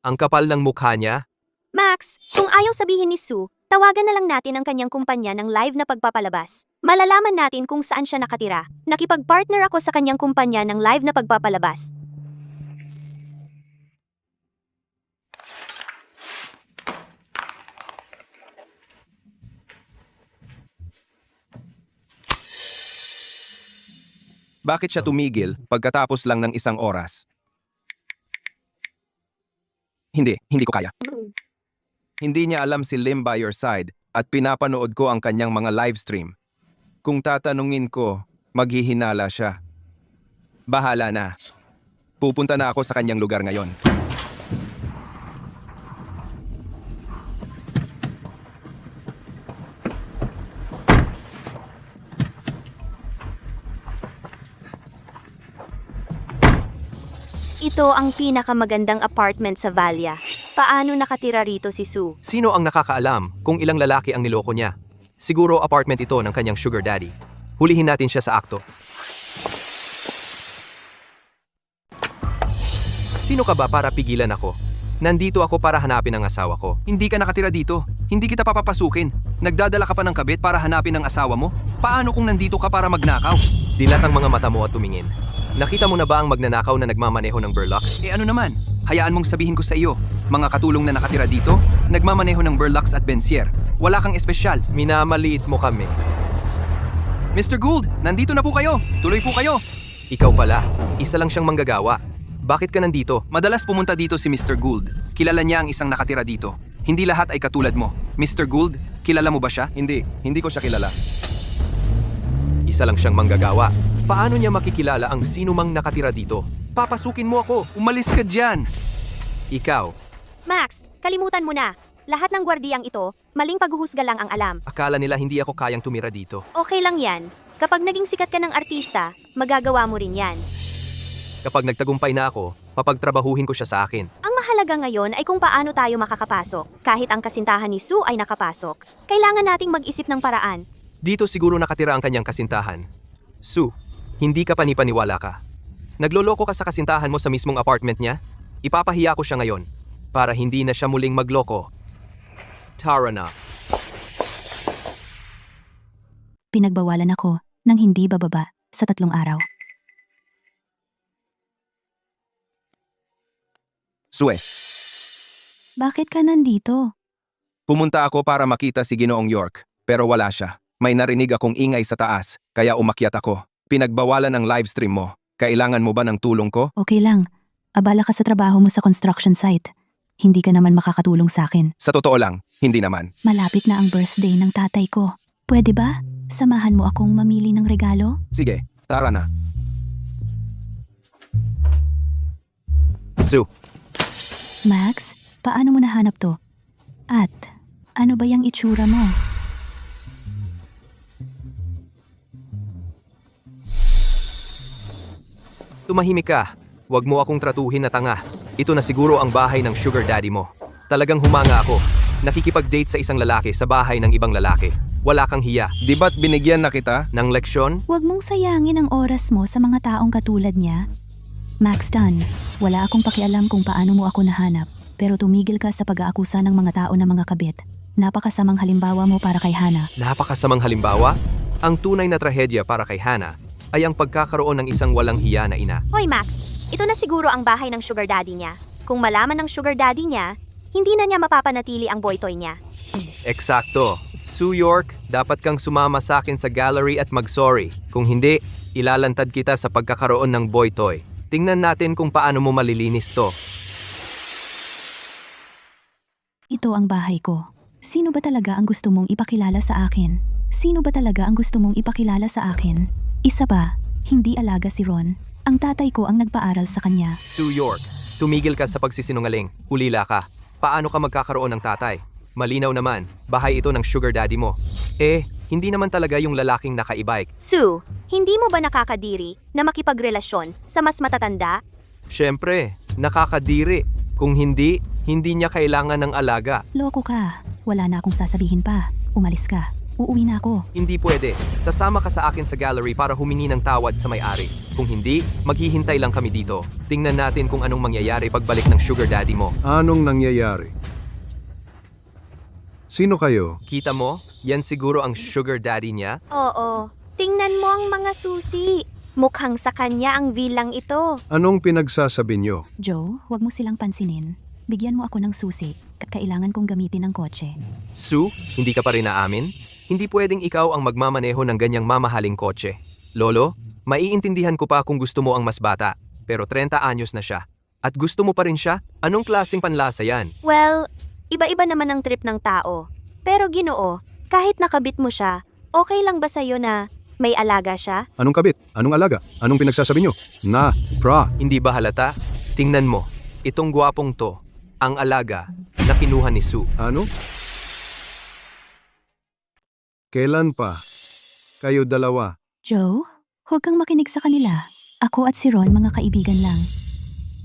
Ang kapal ng mukha niya. Max, kung ayaw sabihin ni Sue, tawagan na lang natin ang kanyang kumpanya ng live na pagpapalabas. Malalaman natin kung saan siya nakatira. Nakipag-partner ako sa kanyang kumpanya ng live na pagpapalabas. Bakit siya tumigil pagkatapos lang ng isang oras? Hindi ko kaya. Hindi niya alam si Lim by your side at pinapanood ko ang kanyang mga livestream. Kung tatanungin ko, maghihinala siya. Bahala na. Pupunta na ako sa kanyang lugar ngayon. Ito ang pinakamagandang apartment sa Valia. Paano nakatira rito si Sue? Sino ang nakakaalam kung ilang lalaki ang niloko niya? Siguro apartment ito ng kanyang sugar daddy. Hulihin natin siya sa akto. Sino ka ba para pigilan ako? Nandito ako para hanapin ang asawa ko. Hindi ka nakatira dito. Hindi kita papapasukin. Nagdadala ka pa ng kabit para hanapin ang asawa mo? Paano kung nandito ka para magnakaw? Dilat ang mga mata mo at tumingin. Nakita mo na ba ang magnanakaw na nagmamaneho ng Burlux? Ano naman? Hayaan mong sabihin ko sa iyo. Mga katulong na nakatira dito, nagmamaneho ng Burlux at Bensier. Wala kang espesyal. Minamaliit mo kami. Mr. Gould, nandito na po kayo. Tuloy po kayo. Ikaw pala, isa lang siyang manggagawa. Bakit ka nandito? Madalas pumunta dito si Mr. Gould. Kilala niya ang isang nakatira dito. Hindi lahat ay katulad mo. Mr. Gould, kilala mo ba siya? Hindi ko siya kilala. Isa lang siyang manggagawa. Paano niya makikilala ang sino mang nakatira dito? Papasukin mo ako. Umalis ka dyan. Ikaw, Max, kalimutan mo na. Lahat ng gwardiyang ito, maling paghuhusga lang ang alam. akala nila hindi ako kayang tumira dito. Okay lang yan. Kapag naging sikat ka ng artista, magagawa mo rin yan. Kapag nagtagumpay na ako, papagtrabahuhin ko siya sa akin. Ang mahalaga ngayon ay kung paano tayo makakapasok. Kahit ang kasintahan ni Sue ay nakapasok, kailangan nating mag-isip ng paraan. Dito siguro nakatira ang kanyang kasintahan. Sue, hindi ka panipaniwala ka. Nagloloko ka sa kasintahan mo sa mismong apartment niya? Ipapahiya ko siya ngayon para hindi na siya muling magloko. Tara na. Pinagbawalan ako ng hindi bababa sa 3 araw. Sue, Bakit ka nandito? pumunta ako para makita si Ginoong York, pero wala siya. May narinig akong ingay sa taas, kaya umakyat ako. Pinagbawalan ang livestream mo. Kailangan mo ba ng tulong ko? Okay lang. Abala ka sa trabaho mo sa construction site. Hindi ka naman makakatulong sa akin. Sa totoo lang, hindi naman. Malapit na ang birthday ng tatay ko. Pwede ba? Samahan mo akong mamili ng regalo? Sige, tara na. Sue, Max, paano mo nahanap to? At ano ba yung itsura mo? tumahimik ka. Huwag mo akong tratuhin na tanga. Ito na siguro ang bahay ng sugar daddy mo. Talagang humanga ako. Nakikipag-date sa isang lalaki sa bahay ng ibang lalaki. Wala kang hiya. Di ba't binigyan na kita? Ng leksyon? Huwag mong sayangin ang oras mo sa mga taong katulad niya. Max Dunn, wala akong pakialam kung paano mo ako nahanap, pero tumigil ka sa pag-aakusa ng mga tao na mga kabit. Napakasamang halimbawa mo para kay Hannah. Napakasamang halimbawa? Ang tunay na trahedya para kay Hannah ay ang pagkakaroon ng isang walang hiya na ina. Hoy Max, ito na siguro ang bahay ng sugar daddy niya. Kung malaman ng sugar daddy niya, hindi na niya mapapanatili ang boy toy niya. Eksakto. Sue York, dapat kang sumama sa akin sa gallery at mag-sorry. Kung hindi, ilalantad kita sa pagkakaroon ng boy toy. Tingnan natin kung paano mo malilinis to. Ito ang bahay ko. Sino ba talaga ang gusto mong ipakilala sa akin? Sino ba talaga ang gusto mong ipakilala sa akin? Isa ba? Hindi alaga si Ron. Ang tatay ko ang nagpaaral sa kanya. Sue York, tumigil ka sa pagsisinungaling. Ulila ka. Paano ka magkakaroon ng tatay? Malinaw naman, bahay ito ng sugar daddy mo. Hindi naman talaga yung lalaking naka-e-bike. Sue, hindi mo ba nakakadiri na makipagrelasyon sa mas matatanda? Siyempre, nakakadiri. Kung hindi niya kailangan ng alaga. Loko ka. Wala na akong sasabihin pa. Umalis ka. Uuwi na ako. Hindi pwede. Sasama ka sa akin sa gallery para humingi ng tawad sa may-ari. Kung hindi, maghihintay lang kami dito. Tingnan natin kung anong mangyayari pagbalik ng sugar daddy mo. Anong nangyayari? Sino kayo? Kita mo? Yan siguro ang sugar daddy niya. Oo. Tingnan mo ang mga susi. Mukhang sa kanya ang vilang ito. Anong pinagsasabi nyo? Joe, wag mo silang pansinin. Bigyan mo ako ng susi. Kailangan kong gamitin ang kotse. Sue, hindi ka pa rin naamin? Hindi pwedeng ikaw ang magmamaneho ng ganyang mamahaling kotse. Lolo, maiintindihan ko pa kung gusto mo ang mas bata, pero 30 anyos na siya. At gusto mo pa rin siya? Anong klaseng panlasa yan? Well, iba-iba naman ang trip ng tao. Pero Ginoo, kahit nakabit mo siya, okay lang ba sa'yo na may alaga siya? Anong kabit? Anong alaga? Anong pinagsasabi nyo? Hindi ba halata? Tingnan mo, itong gwapong to, ang alaga na kinuha ni Sue. Ano? Kailan pa? Kayo dalawa. Joe, huwag kang makinig sa kanila. Ako at si Ron mga kaibigan lang.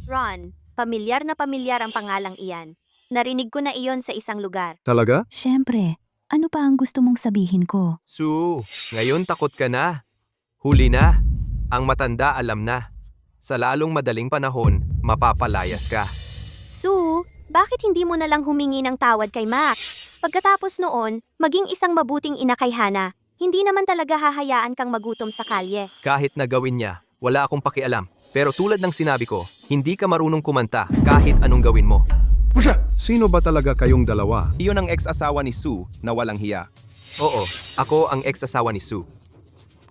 Ron, pamilyar na pamilyar ang pangalang iyan. Narinig ko na iyon sa isang lugar. Talaga? Siyempre, ano pa ang gusto mong sabihin ko? Sue, ngayon takot ka na. Huli na. Ang matanda alam na. Sa lalong madaling panahon, mapapalayas ka. Sue, bakit hindi mo na lang humingi ng tawad kay Max? Pagkatapos noon, maging isang mabuting ina kay Hannah. Hindi naman talaga hahayaan kang magutom sa kalye. Kahit na gawin niya, wala akong pakialam. Pero tulad ng sinabi ko, hindi ka marunong kumanta kahit anong gawin mo. Sino ba talaga kayong dalawa? Iyon ang ex-asawa ni Sue na walang hiya. Oo, ako ang ex-asawa ni Sue.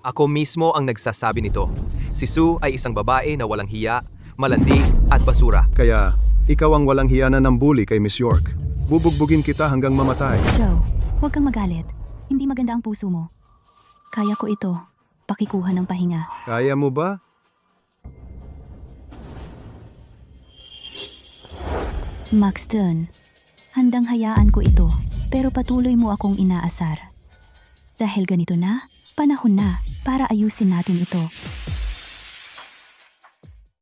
Ako mismo ang nagsasabi nito. Si Sue ay isang babae na walang hiya, malandi at basura. Kaya, ikaw ang walang hiya na ng bully kay Miss York. Bubugbugin kita hanggang mamatay. Joe, huwag kang magalit. Hindi maganda ang puso mo. Kaya ko ito. Pakikuha ng pahinga. Kaya mo ba? Maxton, handang hayaan ko ito, pero patuloy mo akong inaasar. Dahil ganito na, panahon na para ayusin natin ito.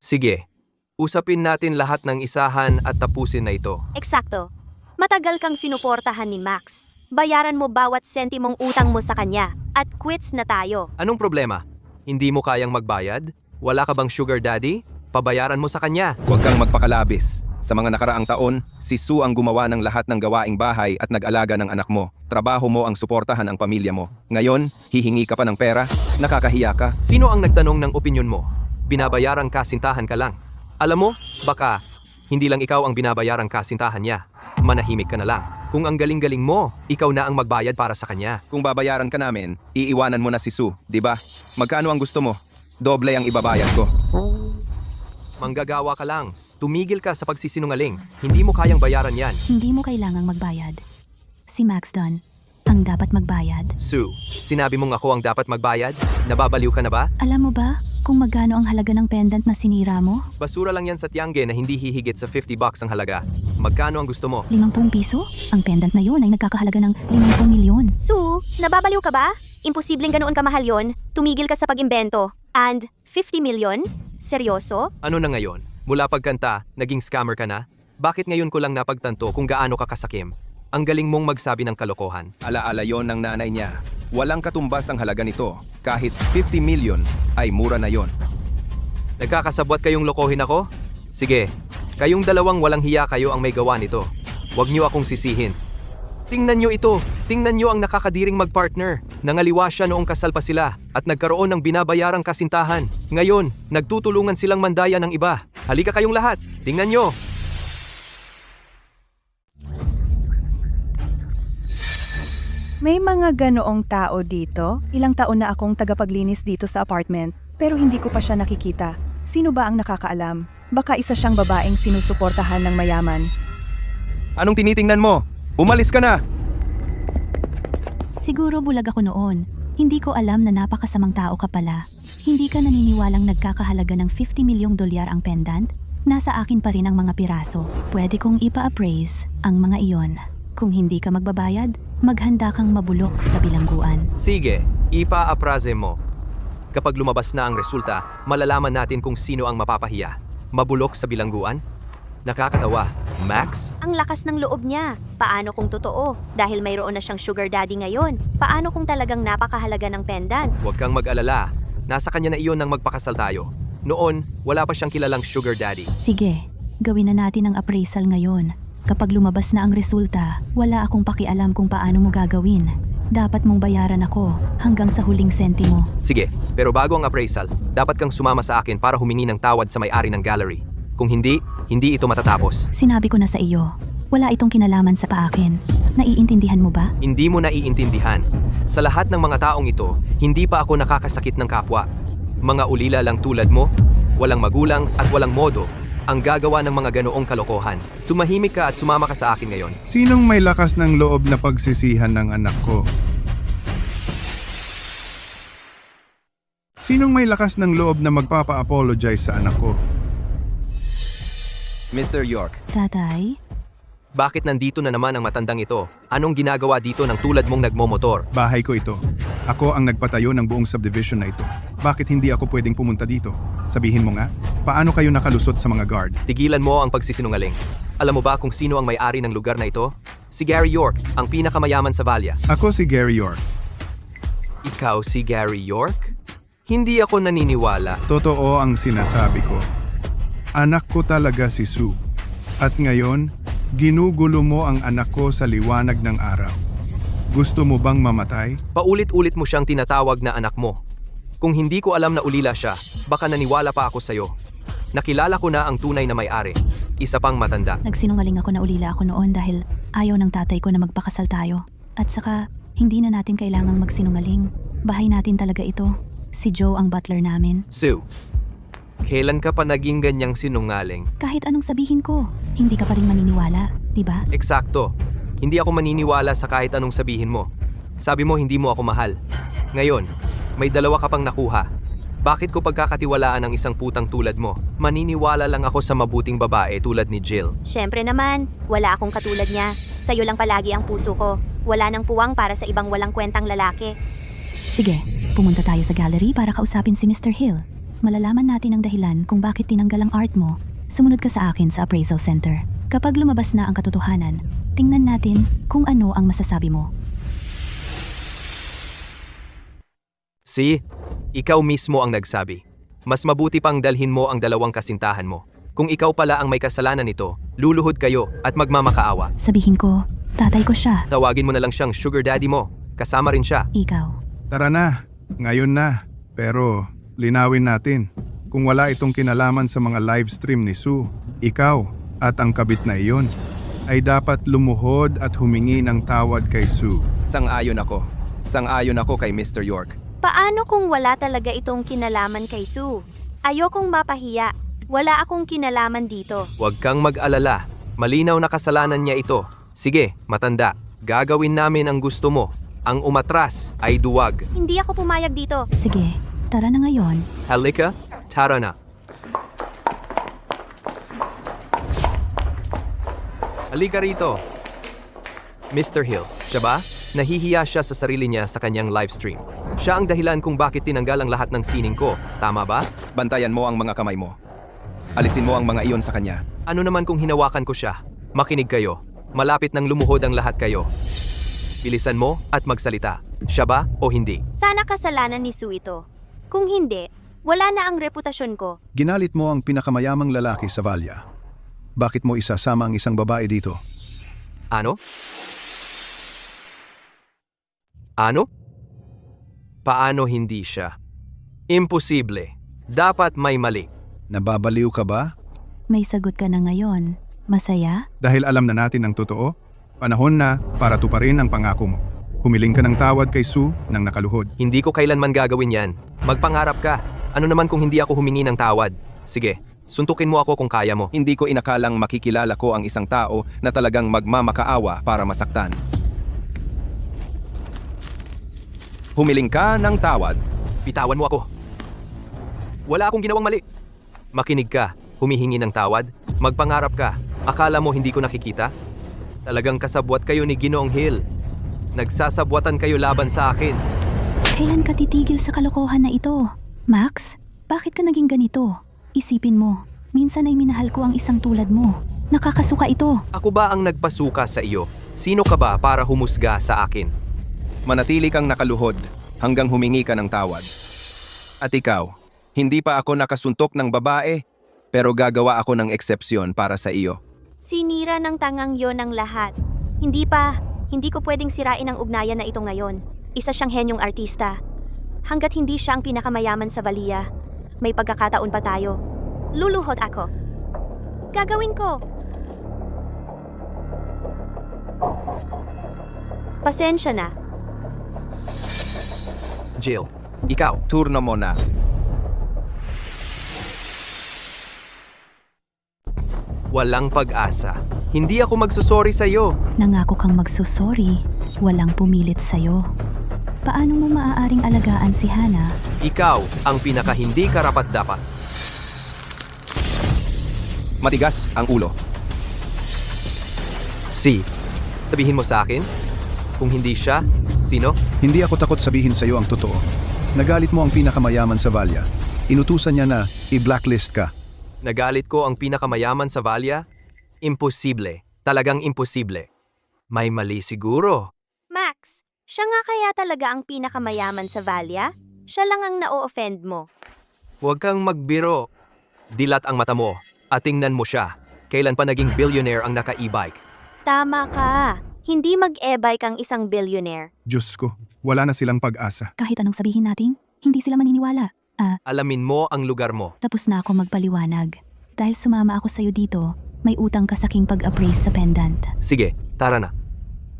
Sige, usapin natin lahat ng isahan at tapusin na ito. Eksakto. Matagal kang sinuportahan ni Max. Bayaran mo bawat sentimong utang mo sa kanya at quits na tayo. Anong problema? Hindi mo kayang magbayad? Wala ka bang sugar daddy? Pabayaran mo sa kanya. Huwag kang magpakalabis. Sa mga nakaraang taon, si Sue ang gumawa ng lahat ng gawaing bahay at nag-alaga ng anak mo. Trabaho mo ang suportahan ang pamilya mo. Ngayon, hihingi ka pa ng pera? Nakakahiya ka? Sino ang nagtanong ng opinyon mo? Binabayarang kasintahan ka lang. Alam mo, baka hindi lang ikaw ang binabayarang kasintahan niya. Manahimik ka na lang. Kung ang galing-galing mo, ikaw na ang magbayad para sa kanya. Kung babayaran ka namin, iiwanan mo na si Sue, di ba? Magkano ang gusto mo? Doble ang ibabayad ko. Manggagawa ka lang. Tumigil ka sa pagsisinungaling. Hindi mo kayang bayaran yan. Hindi mo kailangang magbayad. Si Maxton ang dapat magbayad. Sue, sinabi mong ako ang dapat magbayad? Nababaliw ka na ba? Alam mo ba kung magkano ang halaga ng pendant na sinira mo? Basura lang yan sa Tiangge na hindi hihigit sa $50 ang halaga. Magkano ang gusto mo? 50 piso? Ang pendant na yon ay nagkakahalaga ng 50 milyon. Sue, nababaliw ka ba? Imposibleng ganoon kamahal yon. Tumigil ka sa pag-imbento. And 50 million? Seryoso? Ano na ngayon? Mula pagkanta, naging scammer ka na? Bakit ngayon ko lang napagtanto kung gaano ka kasakim? Ang galing mong magsabi ng kalokohan. Alaala yon ng nanay niya. Walang katumbas ang halaga nito. Kahit 50 million ay mura na yon. Nagkakasabwat kayong lokohin ako? Sige, kayong dalawang walang hiya kayo ang may gawa nito. Huwag niyo akong sisihin. Tingnan niyo ito. Tingnan niyo ang nakakadiring magpartner. Nangaliwa siya noong kasal pa sila at nagkaroon ng binabayarang kasintahan. Ngayon, nagtutulungan silang mandaya ng iba. Halika kayong lahat. Tingnan niyo. May mga ganoong tao dito. Ilang taon na akong tagapaglinis dito sa apartment, pero hindi ko pa siya nakikita. Sino ba ang nakakaalam? Baka isa siyang babaeng sinusuportahan ng mayaman. Anong tinitingnan mo? Umalis ka na! Siguro bulag ako noon. Hindi ko alam na napakasamang tao ka pala. Hindi ka naniniwalang nagkakahalaga ng $50 milyong ang pendant? Nasa akin pa rin ang mga piraso. Pwede kong ipa-appraise ang mga iyon. Kung hindi ka magbabayad, maghanda kang mabulok sa bilangguan. Sige, ipa-apraze mo. Kapag lumabas na ang resulta, malalaman natin kung sino ang mapapahiya. Mabulok sa bilangguan? Nakakatawa. Max? Ang lakas ng loob niya. Paano kung totoo? Dahil mayroon na siyang sugar daddy ngayon. Paano kung talagang napakahalaga ng pendant? Huwag kang mag-alala. Nasa kanya na iyon nang magpakasal tayo. Noon, wala pa siyang kilalang sugar daddy. Sige, gawin na natin ang appraisal ngayon. Kapag lumabas na ang resulta, wala akong pakialam kung paano mo gagawin. Dapat mong bayaran ako hanggang sa huling sentimo. Sige, pero bago ang appraisal, dapat kang sumama sa akin para humingi ng tawad sa may-ari ng gallery. Kung hindi, hindi ito matatapos. Sinabi ko na sa iyo, wala itong kinalaman sa paakin. Naiintindihan mo ba? Hindi mo naiintindihan. Sa lahat ng mga taong ito, hindi pa ako nakakasakit ng kapwa. Mga ulila lang tulad mo, walang magulang at walang modo, ang gagawa ng mga ganoong kalokohan. Tumahimik ka at sumama ka sa akin ngayon. Sinong may lakas ng loob na pagsisihan ng anak ko? Sinong may lakas ng loob na magpapa-apologize sa anak ko? Mr. York, Tatay? Bakit nandito na naman ang matandang ito? Anong ginagawa dito ng tulad mong nagmomotor? Bahay ko ito. Ako ang nagpatayo ng buong subdivision na ito. Bakit hindi ako pwedeng pumunta dito? Sabihin mo nga, paano kayo nakalusot sa mga guard? Tigilan mo ang pagsisinungaling. Alam mo ba kung sino ang may-ari ng lugar na ito? Si Gary York, ang pinakamayaman sa Valia. Ako si Gary York. Ikaw si Gary York? Hindi ako naniniwala. Totoo ang sinasabi ko. Anak ko talaga si Sue. At ngayon, ginugulo mo ang anak ko sa liwanag ng araw. Gusto mo bang mamatay? Paulit-ulit mo siyang tinatawag na anak mo. Kung hindi ko alam na ulila siya, baka naniwala pa ako sa'yo. Nakilala ko na ang tunay na may-ari. Isa pang matanda. Nagsinungaling ako na ulila ako noon dahil ayaw ng tatay ko na magpakasal tayo. At saka, hindi na natin kailangang magsinungaling. Bahay natin talaga ito. Si Joe ang butler namin. Sue, kailan ka pa naging ganyang sinungaling? Kahit anong sabihin ko, hindi ka pa rin maniniwala, di ba? Eksakto. Hindi ako maniniwala sa kahit anong sabihin mo. Sabi mo hindi mo ako mahal. Ngayon, may dalawa ka pang nakuha. Bakit ko pagkakatiwalaan ang isang putang tulad mo? Maniniwala lang ako sa mabuting babae tulad ni Jill. Siyempre naman, wala akong katulad niya. Sa'yo lang palagi ang puso ko. Wala nang puwang para sa ibang walang kwentang lalaki. Sige, pumunta tayo sa gallery para kausapin si Mr. Hill. Malalaman natin ang dahilan kung bakit tinanggal ang art mo. Sumunod ka sa akin sa appraisal center. Kapag lumabas na ang katotohanan, tingnan natin kung ano ang masasabi mo. See? Ikaw mismo ang nagsabi. Mas mabuti pang dalhin mo ang dalawang kasintahan mo. Kung ikaw pala ang may kasalanan nito, luluhod kayo at magmamakaawa. Sabihin ko, tatay ko siya. Tawagin mo na lang siyang sugar daddy mo. Kasama rin siya. Ikaw. Tara na, ngayon na. Pero linawin natin. Kung wala itong kinalaman sa mga live stream ni Sue, ikaw at ang kabit na iyon ay dapat lumuhod at humingi ng tawad kay Sue. sang-ayon ako. Sang-ayon ako kay Mr. York. Paano kung wala talaga itong kinalaman kay Sue? Ayokong mapahiya. Wala akong kinalaman dito. Huwag kang mag-alala. Malinaw na kasalanan niya ito. Sige, matanda. Gagawin namin ang gusto mo. Ang umatras ay duwag. Hindi ako pumayag dito. Sige, tara na ngayon. Halika, tara na. Halika rito. Mr. Hill, siya ba? Nahihiya siya sa sarili niya sa kanyang live stream. Siya ang dahilan kung bakit tinanggal ang lahat ng sining ko. Tama ba? Bantayan mo ang mga kamay mo. Alisin mo ang mga iyon sa kanya. Ano naman kung hinawakan ko siya? Makinig kayo. Malapit nang lumuhod ang lahat kayo. Bilisan mo at magsalita. Siya ba o hindi? Sana kasalanan ni Sue ito. Kung hindi, wala na ang reputasyon ko. Ginalit mo ang pinakamayamang lalaki sa Valia. Bakit mo isasama ang isang babae dito? Ano? Ano? Paano hindi siya? Imposible. Dapat may mali. Nababaliw ka ba? May sagot ka na ngayon. Masaya? Dahil alam na natin ang totoo, panahon na para tuparin ang pangako mo. Humiling ka ng tawad kay Sue nang nakaluhod. Hindi ko kailanman gagawin yan. Magpangarap ka. Ano naman kung hindi ako humingi ng tawad? Sige, suntukin mo ako kung kaya mo. Hindi ko inakalang makikilala ko ang isang tao na talagang magmamakaawa para masaktan. Humiling ka ng tawad. Bitawan mo ako. Wala akong ginawang mali. Makinig ka, humihingi ng tawad. Magpangarap ka. Akala mo hindi ko nakikita? Talagang kasabwat kayo ni Ginoong Hill. Nagsasabwatan kayo laban sa akin. Kailan ka titigil sa kalokohan na ito? Max, bakit ka naging ganito? Isipin mo, minsan ay minahal ko ang isang tulad mo. Nakakasuka ito. Ako ba ang nagpasuka sa iyo? Sino ka ba para humusga sa akin? Manatili kang nakaluhod hanggang humingi ka ng tawad. At ikaw, hindi pa ako nakasuntok ng babae, pero gagawa ako ng eksepsyon para sa iyo. Sinira ng tangang yon ang lahat. Hindi ko pwedeng sirain ang ugnayan na ito ngayon. Isa siyang henyong artista. Hanggat hindi siya ang pinakamayaman sa Valia, may pagkakataon pa tayo. Luluhod ako. Gagawin ko. Pasensya na. Jill, ikaw. Turno mo na. Walang pag-asa. Hindi ako magsusorry sa iyo. Nangako kang magsusorry, walang pumilit sa'yo. Paano mo maaaring alagaan si Hannah? Ikaw ang pinaka-hindi karapat-dapat. Matigas ang ulo. Sabihin mo sa akin? Kung hindi siya, sino? Hindi ako takot sabihin sa iyo ang totoo. Nagalit mo ang pinakamayaman sa Valia. Inutusan niya na i-blacklist ka. Nagalit ko ang pinakamayaman sa Valia? Imposible. Talagang imposible. May mali siguro. Max, siya nga kaya talaga ang pinakamayaman sa Valia? Siya lang ang na-o-offend mo. Huwag kang magbiro. Dilat ang mata mo at tingnan mo siya. Kailan pa naging billionaire ang naka-e-bike? Tama ka. Hindi mag-e-bike ang isang billionaire. Diyos ko, wala na silang pag-asa. Kahit anong sabihin natin, hindi sila maniniwala. Alamin mo ang lugar mo. Tapos na ako magpaliwanag. Dahil sumama ako sa'yo dito, may utang ka sa aking pag-appraise sa pendant. Sige, tara na.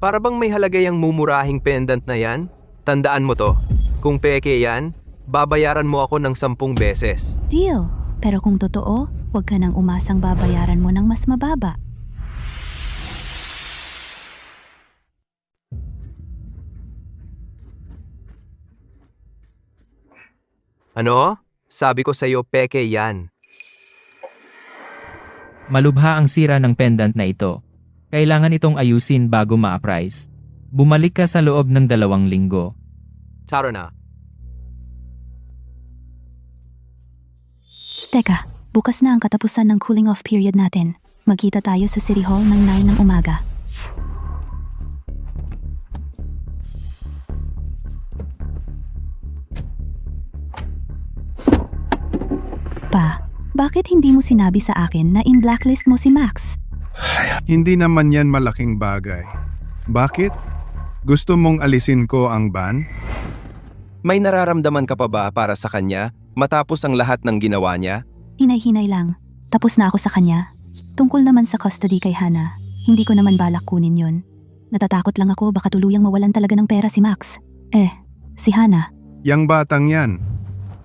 Para bang may halagay ang mumurahing pendant na yan? Tandaan mo to. Kung peke yan, babayaran mo ako ng 10 beses. Deal! Pero kung totoo, huwag ka nang umasang babayaran mo ng mas mababa. Ano? Sabi ko sa'yo, peke yan. Malubha ang sira ng pendant na ito. Kailangan itong ayusin bago ma-appraise. Bumalik ka sa loob ng 2 linggo. Tara na. Teka, bukas na ang katapusan ng cooling off period natin. Magkita tayo sa City Hall ng 9 ng umaga. Pa, bakit hindi mo sinabi sa akin na in-blacklist mo si Max? Hindi naman yan malaking bagay. Bakit? Gusto mong alisin ko ang ban? May nararamdaman ka pa ba para sa kanya matapos ang lahat ng ginawa niya? Hinay-hinay lang. Tapos na ako sa kanya. Tungkol naman sa custody kay Hannah, hindi ko naman balak kunin yun. Natatakot lang ako baka tuluyang mawalan talaga ng pera si Max. Si Hannah. Yang batang yan.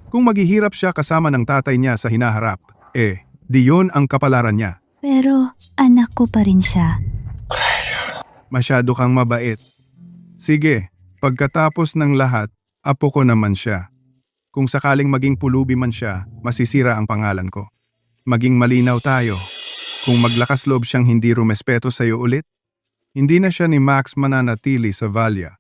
Kung maghihirap siya kasama ng tatay niya sa hinaharap, di yun ang kapalaran niya. Pero anak ko pa rin siya. Masyado kang mabait. Sige, pagkatapos ng lahat, apo ko naman siya. Kung sakaling maging pulubi man siya, masisira ang pangalan ko. Maging malinaw tayo. Kung maglakas loob siyang hindi rumespeto sa iyo ulit, hindi na siya ni Max mananatili sa Valia.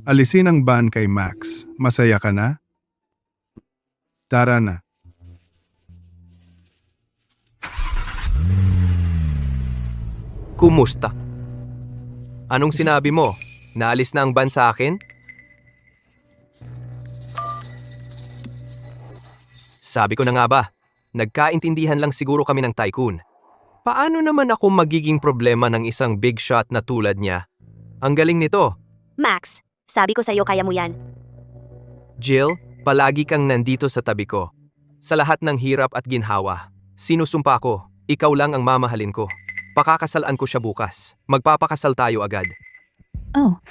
Alisin ang ban kay Max. Masaya ka na? Tara na. Kumusta? Anong sinabi mo? Naalis na ang ban sa akin? Sabi ko na nga ba, nagkaintindihan lang siguro kami ng tycoon. Paano naman ako magiging problema ng isang big shot na tulad niya? Ang galing nito. Max, sabi ko sa'yo kaya mo yan. Jill, palagi kang nandito sa tabi ko. Sa lahat ng hirap at ginhawa. Sinusumpa ko, ikaw lang ang mamahalin ko. Pakakasalan ko siya bukas. Magpapakasal tayo agad. Oh,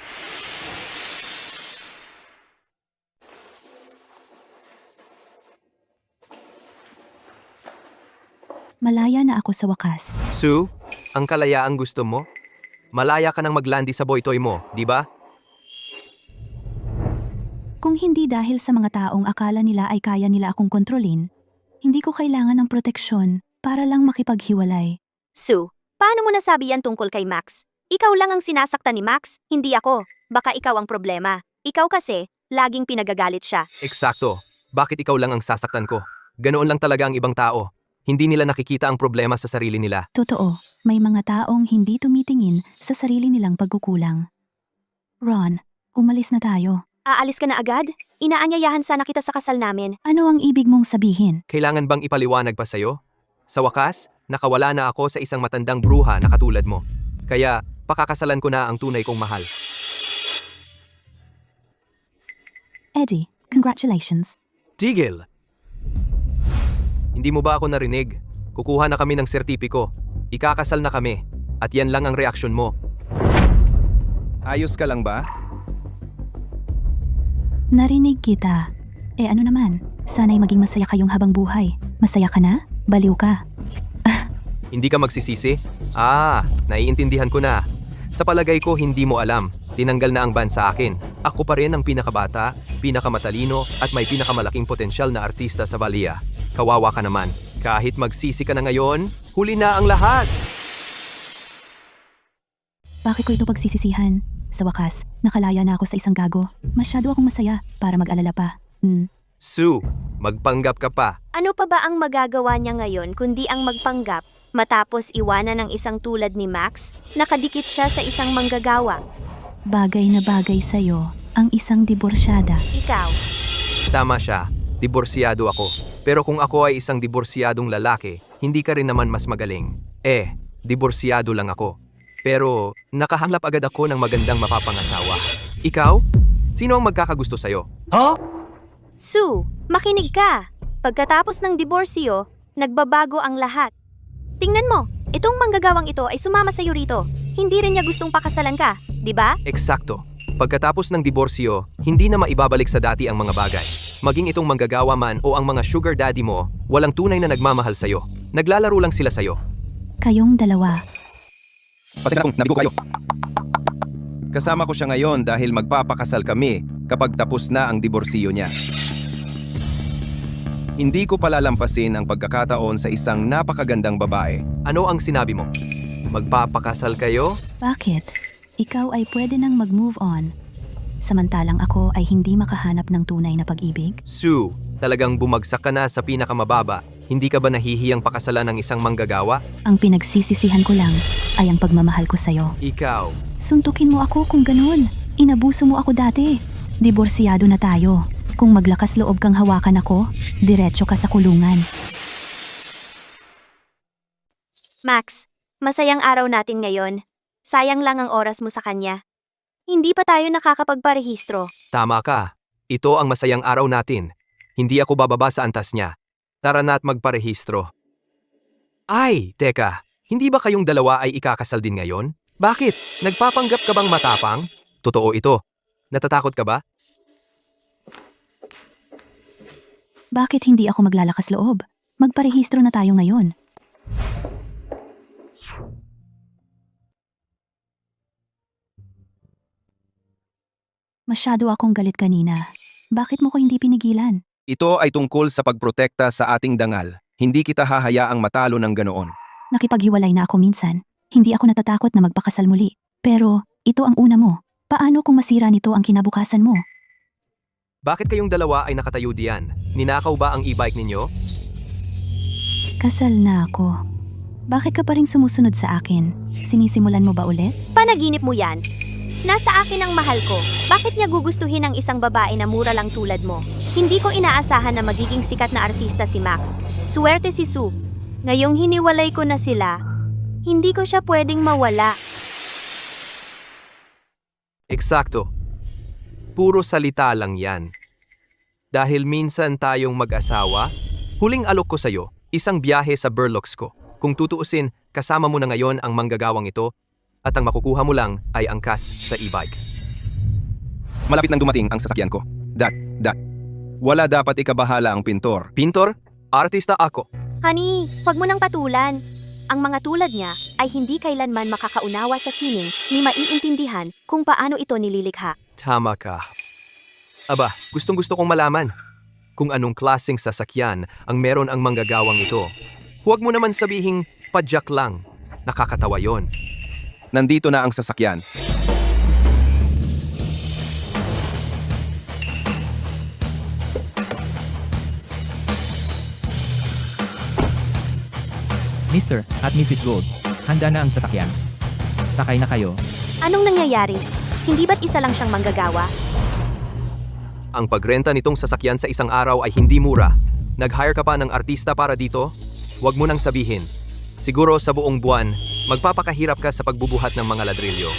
malaya na ako sa wakas. Sue, ang kalayaang gusto mo? Malaya ka nang maglandi sa boytoy mo, di ba? Kung hindi dahil sa mga taong akala nila ay kaya nila akong kontrolin, hindi ko kailangan ng proteksyon para lang makipaghiwalay. Sue, paano mo nasabi yan tungkol kay Max? Ikaw lang ang sinasaktan ni Max, hindi ako. Baka ikaw ang problema. Ikaw kasi, laging pinagagalit siya. Eksakto. Bakit ikaw lang ang sasaktan ko? Ganoon lang talaga ang ibang tao. Hindi nila nakikita ang problema sa sarili nila. Totoo, may mga taong hindi tumitingin sa sarili nilang pagkukulang. Ron, umalis na tayo. Aalis ka na agad? Inaanyayahan sana kita sa kasal namin. Ano ang ibig mong sabihin? Kailangan bang ipaliwanag pa sa'yo? Sa wakas, nakawala na ako sa isang matandang bruha na katulad mo. Kaya, pakakasalan ko na ang tunay kong mahal. Eddie, congratulations. Tigil! Hindi mo ba ako narinig? Kukuha na kami ng sertipiko. Ikakasal na kami. At yan lang ang reaksyon mo. Ayos ka lang ba? Narinig kita. Ano naman? Sana'y maging masaya kayong habang buhay. Masaya ka na? Baliw ka. Hindi ka magsisisi? Naiintindihan ko na. Sa palagay ko, hindi mo alam. Tinanggal na ang ban sa akin. Ako pa rin ang pinakabata, pinakamatalino, at may pinakamalaking potensyal na artista sa Valia. Kawawa ka naman. Kahit magsisi ka na ngayon, huli na ang lahat! Bakit ko ito pagsisisihan? Sa wakas, nakalaya na ako sa isang gago. Masyado akong masaya para mag-alala pa. Sue, magpanggap ka pa. Ano pa ba ang magagawa niya ngayon kundi ang magpanggap matapos iwanan ng isang tulad ni Max? Nakadikit siya sa isang manggagawa. Bagay na bagay sa'yo ang isang diborsyada. Ikaw. Tama siya. Diborsyado ako. Pero kung ako ay isang diborsyadong lalaki, hindi ka rin naman mas magaling. Diborsyado lang ako. Pero nakahanap agad ako ng magandang mapapangasawa. Ikaw? Sino ang magkakagusto sa'yo? Sue, makinig ka. Pagkatapos ng diborsyo, nagbabago ang lahat. Tingnan mo, itong manggagawang ito ay sumama sa'yo rito. Hindi rin niya gustong pakasalan ka, di ba? Eksakto. Pagkatapos ng diborsyo, hindi na maibabalik sa dati ang mga bagay. Maging itong manggagawa man o ang mga sugar daddy mo, walang tunay na nagmamahal sa'yo. Naglalaro lang sila sa'yo. Kayong dalawa. Pasensya na kung nabigo kayo. Kasama ko siya ngayon dahil magpapakasal kami kapag tapos na ang diborsiyo niya. Hindi ko palalampasin ang pagkakataon sa isang napakagandang babae. Ano ang sinabi mo? Magpapakasal kayo? Bakit? Ikaw ay pwede nang mag-move on. Samantalang ako ay hindi makahanap ng tunay na pag-ibig? Sue, talagang bumagsak ka na sa pinakamababa. Hindi ka ba nahihiyang pakasalan ng isang manggagawa? Ang pinagsisisihan ko lang ay ang pagmamahal ko sa'yo. Ikaw. Suntukin mo ako kung ganun. Inabuso mo ako dati. Diborsyado na tayo. Kung maglakas loob kang hawakan ako, diretso ka sa kulungan. Max, masayang araw natin ngayon. Sayang lang ang oras mo sa kanya. Hindi pa tayo nakakapagparehistro. Tama ka. Ito ang masayang araw natin. Hindi ako bababa sa antas niya. Tara na at magparehistro. Ay, teka. Hindi ba kayong dalawa ay ikakasal din ngayon? Bakit? Nagpapanggap ka bang matapang? Totoo ito. Natatakot ka ba? Bakit hindi ako maglalakas loob? Magparehistro na tayo ngayon. Masyado akong galit kanina. Bakit mo ko hindi pinigilan? Ito ay tungkol sa pagprotekta sa ating dangal. Hindi kita hahayaang matalo ng ganoon. Nakipaghiwalay na ako minsan. Hindi ako natatakot na magpakasal muli. Pero, ito ang una mo. Paano kung masira nito ang kinabukasan mo? Bakit kayong dalawa ay nakatayo diyan? Ninakaw ba ang e-bike ninyo? Kasal na ako. Bakit ka pa rin sumusunod sa akin? Sinisimulan mo ba ulit? Panaginip mo yan. Nasa akin ang mahal ko. Bakit niya gugustuhin ang isang babae na mura lang tulad mo? Hindi ko inaasahan na magiging sikat na artista si Max. Swerte si Sue. Ngayong hiniwalay ko na sila, hindi ko siya pwedeng mawala. Eksakto. Puro salita lang yan. Dahil minsan tayong mag-asawa, huling alok ko sa'yo, Isang biyahe sa Burlocks ko. Kung tutuusin, kasama mo na ngayon ang manggagawang ito at ang makukuha mo lang ay angkas sa e-bike. Malapit nang dumating ang sasakyan ko. Wala dapat ikabahala ang pintor. Pintor, artista ako. Honey, huwag mo nang patulan. Ang mga tulad niya ay hindi kailanman makakaunawa sa sining ni maiintindihan kung paano ito nililikha. Tama ka. Aba, gustong-gusto kong malaman kung anong klaseng sasakyan ang meron ang manggagawang ito. Huwag mo naman sabihing padyak lang. Nakakatawa yon. Nandito na ang sasakyan. Mr. at Mrs. Gold, handa na ang sasakyan. Sakay na kayo. Anong nangyayari? Hindi ba't isa lang siyang manggagawa? Ang pagrenta nitong sasakyan sa isang araw ay hindi mura. Nag-hire ka pa ng artista para dito? Huwag mo nang sabihin. Siguro sa buong buwan, magpapakahirap ka sa pagbubuhat ng mga ladrilyo.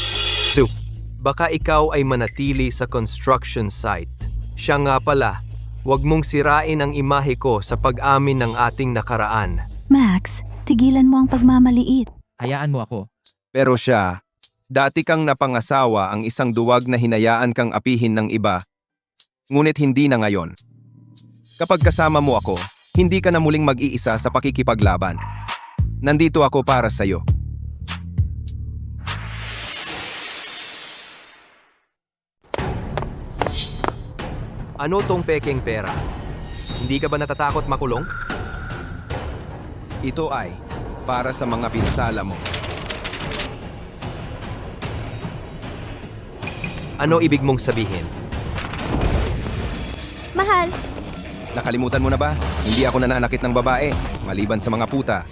So, baka ikaw ay manatili sa construction site. Siya nga pala, huwag mong sirain ang imahe ko sa pag-amin ng ating nakaraan. Max, tigilan mo ang pagmamaliit. Hayaan mo ako. Pero siya, dati kang napangasawa ang isang duwag na hinayaan kang apihin ng iba. Ngunit hindi na ngayon. Kapag kasama mo ako, hindi ka na muling mag-iisa sa pakikipaglaban. Nandito ako para sa'yo. Ano tong pekeng pera? Hindi ka ba natatakot makulong? Ito ay para sa mga pinsala mo. Ano ibig mong sabihin? Mahal, Nakalimutan mo na ba? Hindi ako nananakit ng babae, maliban sa mga puta.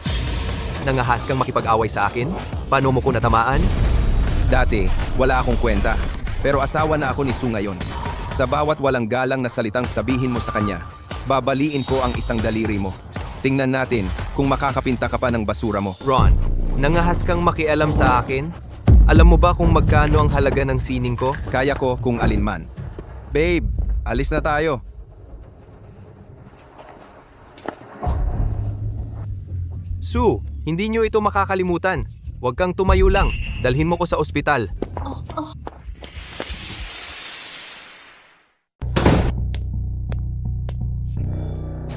Nangahas kang makipag-away sa akin? Paano mo ko natamaan? Dati, wala akong kwenta. Pero asawa na ako ni Sue ngayon. Sa bawat walang galang na salitang sabihin mo sa kanya, babaliin ko ang isang daliri mo. Tingnan natin kung makakapinta ka pa ng basura mo. Ron, nangahas kang makialam sa akin? Alam mo ba kung magkano ang halaga ng sining ko? Kaya ko kung alinman. Babe, alis na tayo. Sue, hindi nyo ito makakalimutan. Huwag kang tumayo lang. Dalhin mo ko sa ospital.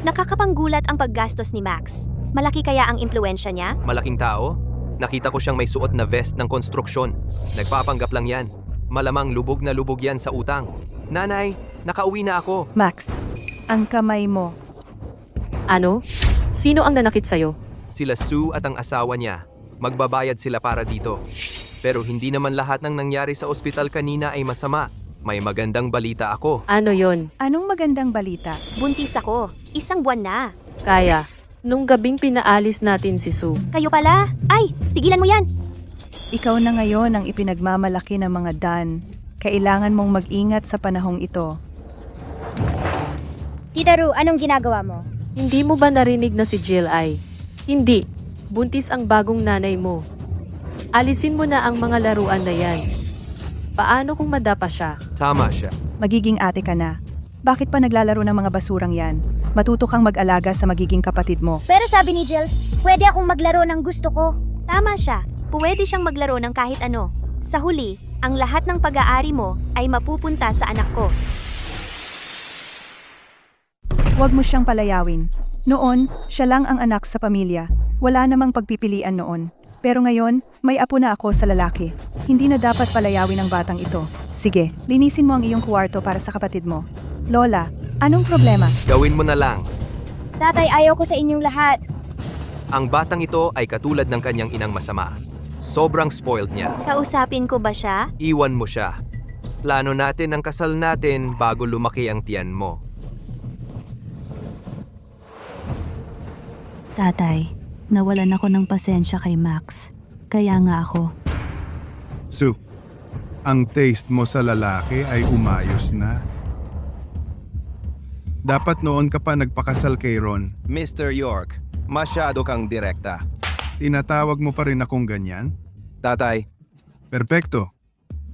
nakakapanggulat ang paggastos ni Max. Malaki kaya ang impluensya niya? Malaking tao? Nakita ko siyang may suot na vest ng konstruksyon. Nagpapanggap lang yan. Malamang lubog na lubog yan sa utang. Nanay, nakauwi na ako. Max, ang kamay mo. Ano? Sino ang nanakit sa'yo? Sila Sue at ang asawa niya. Magbabayad sila para dito. Pero hindi naman lahat ng nangyari sa ospital kanina ay masama. May magandang balita ako. Ano yon? Anong magandang balita? Buntis ako. 1 buwan na. Kaya, nung gabing pinaalis natin si Sue. Kayo pala? Ay, tigilan mo yan! Ikaw na ngayon ang ipinagmamalaki ng mga Dan. Kailangan mong mag-ingat sa panahong ito. Tita Ru, anong ginagawa mo? Hindi mo ba narinig na si Jill ay? Hindi. Buntis ang bagong nanay mo. Alisin mo na ang mga laruan na yan. Paano kung madapa siya? Tama siya. Magiging ate ka na. Bakit pa naglalaro ng mga basurang yan? Matuto kang mag-alaga sa magiging kapatid mo. Pero sabi ni Jill, pwede akong maglaro ng gusto ko. Tama siya. Pwede siyang maglaro ng kahit ano. Sa huli, ang lahat ng pag-aari mo ay mapupunta sa anak ko. Huwag mo siyang palayawin. Noon, siya lang ang anak sa pamilya. Wala namang pagpipilian noon. Pero ngayon, may apo na ako sa lalaki. Hindi na dapat palayawin ang batang ito. Sige, linisin mo ang iyong kwarto para sa kapatid mo. Lola, anong problema? Gawin mo na lang. Tatay, ayaw ko sa inyong lahat. Ang batang ito ay katulad ng kanyang inang masama. Sobrang spoiled niya. Kausapin ko ba siya? Iwan mo siya. Plano natin ang kasal natin bago lumaki ang tiyan mo. Tatay, nawalan ako ng pasensya kay Max. Kaya nga ako. Sue, ang taste mo sa lalaki ay umayos na. Dapat noon ka pa nagpakasal kay Ron. Mr. York, masyado kang direkta. Tinatawag mo pa rin akong ganyan? Tatay, Perpekto.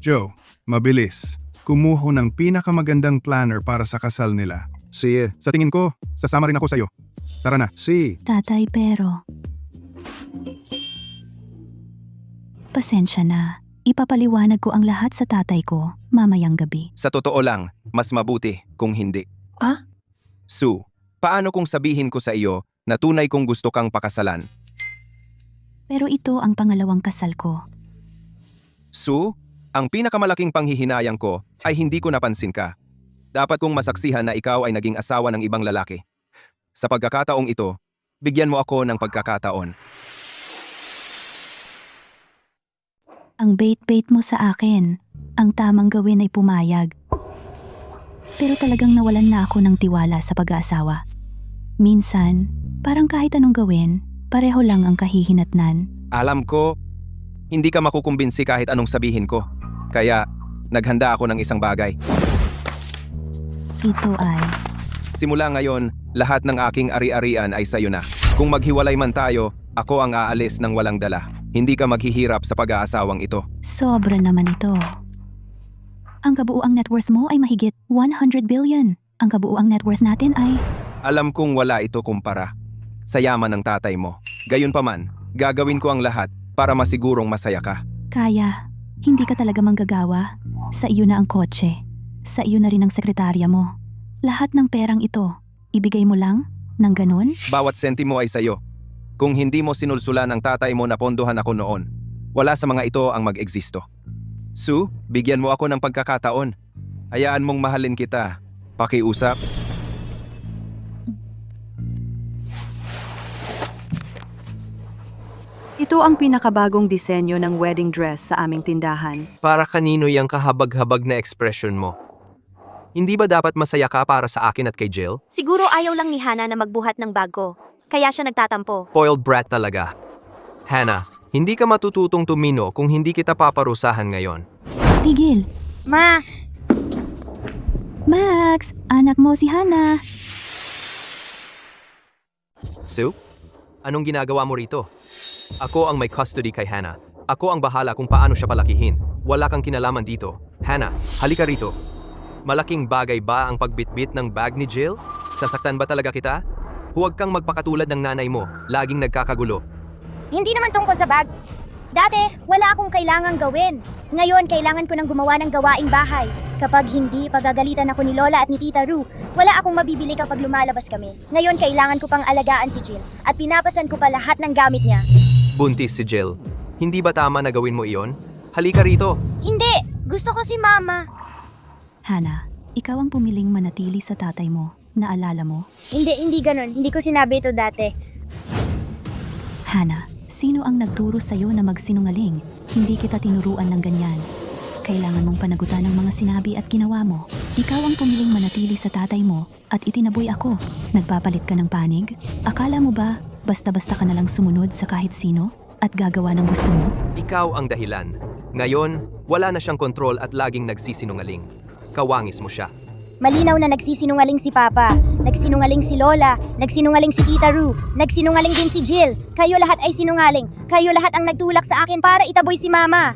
Joe, mabilis. Kumuha ng pinakamagandang planner para sa kasal nila. Si, Sa tingin ko, sasama rin ako sa'yo. Tara na. si, Tatay, pero... Pasensya na. Ipapaliwanag ko ang lahat sa tatay ko mamayang gabi. Sa totoo lang, mas mabuti kung hindi. Ah? Sue, paano kung sabihin ko sa iyo na tunay kong gusto kang pakasalan? Pero ito ang pangalawang kasal ko. Sue, ang pinakamalaking panghihinayang ko ay hindi ko napansin ka. Dapat kong masaksihan na ikaw ay naging asawa ng ibang lalaki. Sa pagkakataong ito, bigyan mo ako ng pagkakataon. Ang bait-bait mo sa akin. Ang tamang gawin ay pumayag. Pero talagang nawalan na ako ng tiwala sa pag-aasawa. Minsan, parang kahit anong gawin, pareho lang ang kahihinatnan. Alam ko, hindi ka makukumbinsi kahit anong sabihin ko. Kaya, naghanda ako ng isang bagay. Ito ay... Simula ngayon, lahat ng aking ari-arian ay sayo na. Kung maghiwalay man tayo, ako ang aalis ng walang dala. Hindi ka maghihirap sa pag-aasawang ito. Sobra naman ito. Ang kabuuang net worth mo ay mahigit 100 billion. Ang kabuuang net worth natin ay... Alam kong wala ito kumpara sa yaman ng tatay mo. Gayunpaman, gagawin ko ang lahat para masigurong masaya ka. Kaya, hindi ka talaga manggagawa. Sa iyo na ang kotse. Sa iyo na rin ang sekretarya mo. Lahat ng perang ito, ibigay mo lang? Nang ganun? Bawat sentimo ay sayo. Kung hindi mo sinulsulan ang tatay mo na pondohan ako noon, wala sa mga ito ang mag-ekzisto. Sue, bigyan mo ako ng pagkakataon. Hayaan mong mahalin kita. Pakiusap. Ito ang pinakabagong disenyo ng wedding dress sa aming tindahan. Para kanino yung kahabag-habag na expression mo? Hindi ba dapat masaya ka para sa akin at kay Jill? Siguro ayaw lang ni Hana na magbuhat ng bago. Kaya siya nagtatampo. Spoiled brat talaga. Hannah, hindi ka matututong tumino kung hindi kita paparusahan ngayon. Tigil! Ma, Max! Anak mo si Hana! Sue, anong ginagawa mo rito? Ako ang may custody kay Hannah. Ako ang bahala kung paano siya palakihin. Wala kang kinalaman dito. Hannah, halika rito. Malaking bagay ba ang pagbitbit ng bag ni Jill? Sasaktan ba talaga kita? Huwag kang magpakatulad ng nanay mo. Laging nagkakagulo. hindi naman tungkol sa bag. Dati, wala akong kailangang gawin. Ngayon, kailangan ko nang gumawa ng gawaing bahay. Kapag hindi, pagagalitan ako ni Lola at ni Tita Ru. Wala akong mabibili kapag lumalabas kami. Ngayon, kailangan ko pang alagaan si Jill. At pinapasan ko pa lahat ng gamit niya. Buntis si Jill. Hindi ba tama na gawin mo iyon? Halika rito. Hindi! Gusto ko si Mama. Hana, ikaw ang pumiling manatili sa tatay mo. Naalala mo? Hindi ganun. Hindi ko sinabi ito dati. Hana, sino ang nagturo sa'yo na magsinungaling? Hindi kita tinuruan ng ganyan. Kailangan mong panagutan ng mga sinabi at ginawa mo. Ikaw ang pumiling manatili sa tatay mo at itinaboy ako. Nagpapalit ka ng panig? Akala mo ba basta-basta ka nalang sumunod sa kahit sino at gagawa ng gusto mo? Ikaw ang dahilan. Ngayon, wala na siyang kontrol at laging nagsisinungaling. Kawangis mo siya. Malinaw na nagsisinungaling si Papa, nagsinungaling si Lola, nagsinungaling si Tita Ru, nagsinungaling din si Jill. Kayo lahat ay sinungaling. Kayo lahat ang nagtulak sa akin para itaboy si Mama.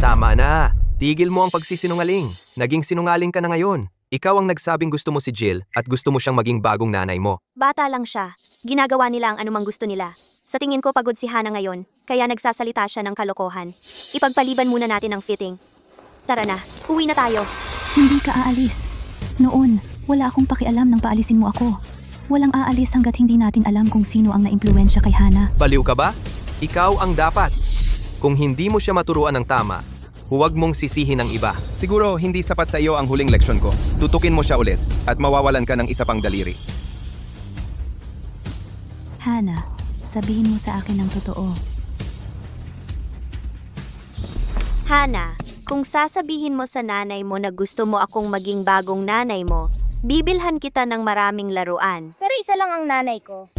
Tama na. Tigil mo ang pagsisinungaling. Naging sinungaling ka na ngayon. Ikaw ang nagsabing gusto mo si Jill at gusto mo siyang maging bagong nanay mo. Bata lang siya. Ginagawa nila ang anumang gusto nila. Sa tingin ko pagod si Hana ngayon, kaya nagsasalita siya ng kalokohan. Ipagpaliban muna natin ang fitting. Tara na, uwi na tayo. Hindi ka aalis. Noon, wala akong pakialam nang paalisin mo ako. Walang aalis hanggat hindi natin alam kung sino ang naimpluwensya kay Hana. Baliw ka ba? Ikaw ang dapat. Kung hindi mo siya maturuan ng tama, huwag mong sisihin ang iba. Siguro hindi sapat sa iyo ang huling leksyon ko. Tutukin mo siya ulit at mawawalan ka ng isa pang daliri. Hana, sabihin mo sa akin ang totoo. Hana, kung sasabihin mo sa nanay mo na gusto mo akong maging bagong nanay mo, bibilhan kita ng maraming laruan. Pero isa lang ang nanay ko.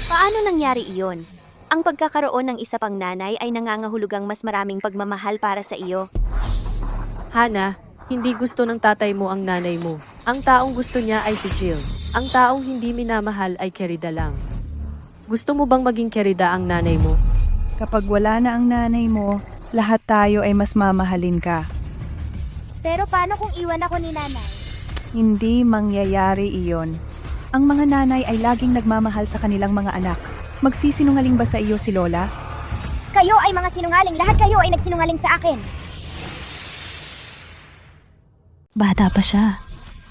Paano nangyari iyon? Ang pagkakaroon ng isa pang nanay ay nangangahulugang mas maraming pagmamahal para sa iyo. Hana, hindi gusto ng tatay mo ang nanay mo. Ang taong gusto niya ay si Jill. Ang taong hindi minamahal ay Kerida lang. Gusto mo bang maging Kerida ang nanay mo? Kapag wala na ang nanay mo, lahat tayo ay mas mamahalin ka. Pero paano kung iwan ako ni nanay? Hindi mangyayari iyon. Ang mga nanay ay laging nagmamahal sa kanilang mga anak. Magsisinungaling ba sa iyo si Lola? Kayo ay mga sinungaling. Lahat kayo ay nagsinungaling sa akin. Bata pa siya.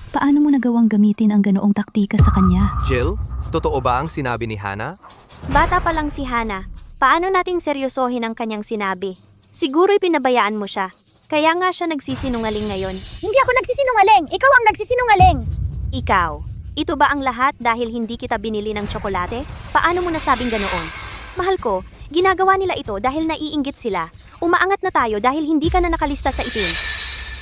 Paano mo nagawang gamitin ang ganoong taktika sa kanya? Jill, totoo ba ang sinabi ni Hana? Bata pa lang si Hana. Paano nating seryosohin ang kanyang sinabi? Siguro'y pinabayaan mo siya. Kaya nga siya nagsisinungaling ngayon. Hindi ako nagsisinungaling. Ikaw ang nagsisinungaling. Ikaw, ito ba ang lahat dahil hindi kita binili ng tsokolate? Paano mo nasabing ganoon? Mahal ko, ginagawa nila ito dahil naiinggit sila. Umaangat na tayo dahil hindi ka na nakalista sa itim.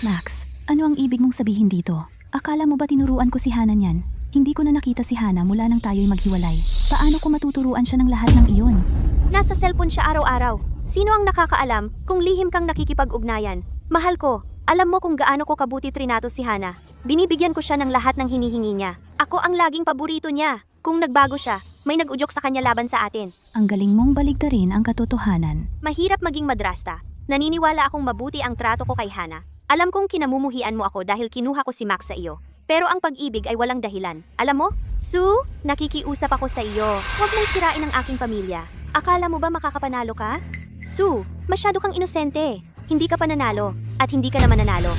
Max, ano ang ibig mong sabihin dito? Akala mo ba tinuruan ko si Hana niyan? Hindi ko na nakita si Hana mula nang tayo'y maghiwalay. Paano ko matuturuan siya ng lahat ng iyon? Nasa cellphone siya araw-araw. Sino ang nakakaalam kung lihim kang nakikipag-ugnayan? Mahal ko, alam mo kung gaano ko kabuti trinato si Hana. Binibigyan ko siya ng lahat ng hinihingi niya. Ako ang laging paborito niya. Kung nagbago siya, may nag-udyok sa kanya laban sa atin. Ang galing mong baligtarin ang katotohanan. Mahirap maging madrasta. Naniniwala akong mabuti ang trato ko kay Hana. Alam kong kinamumuhian mo ako dahil kinuha ko si Max sa iyo. Pero ang pag-ibig ay walang dahilan. Alam mo, Sue, nakikiusap ako sa iyo. Huwag mong sirain ang aking pamilya. Akala mo ba makakapanalo ka? Sue, masyado kang inosente. Hindi ka pa nanalo, at hindi ka naman nanalo.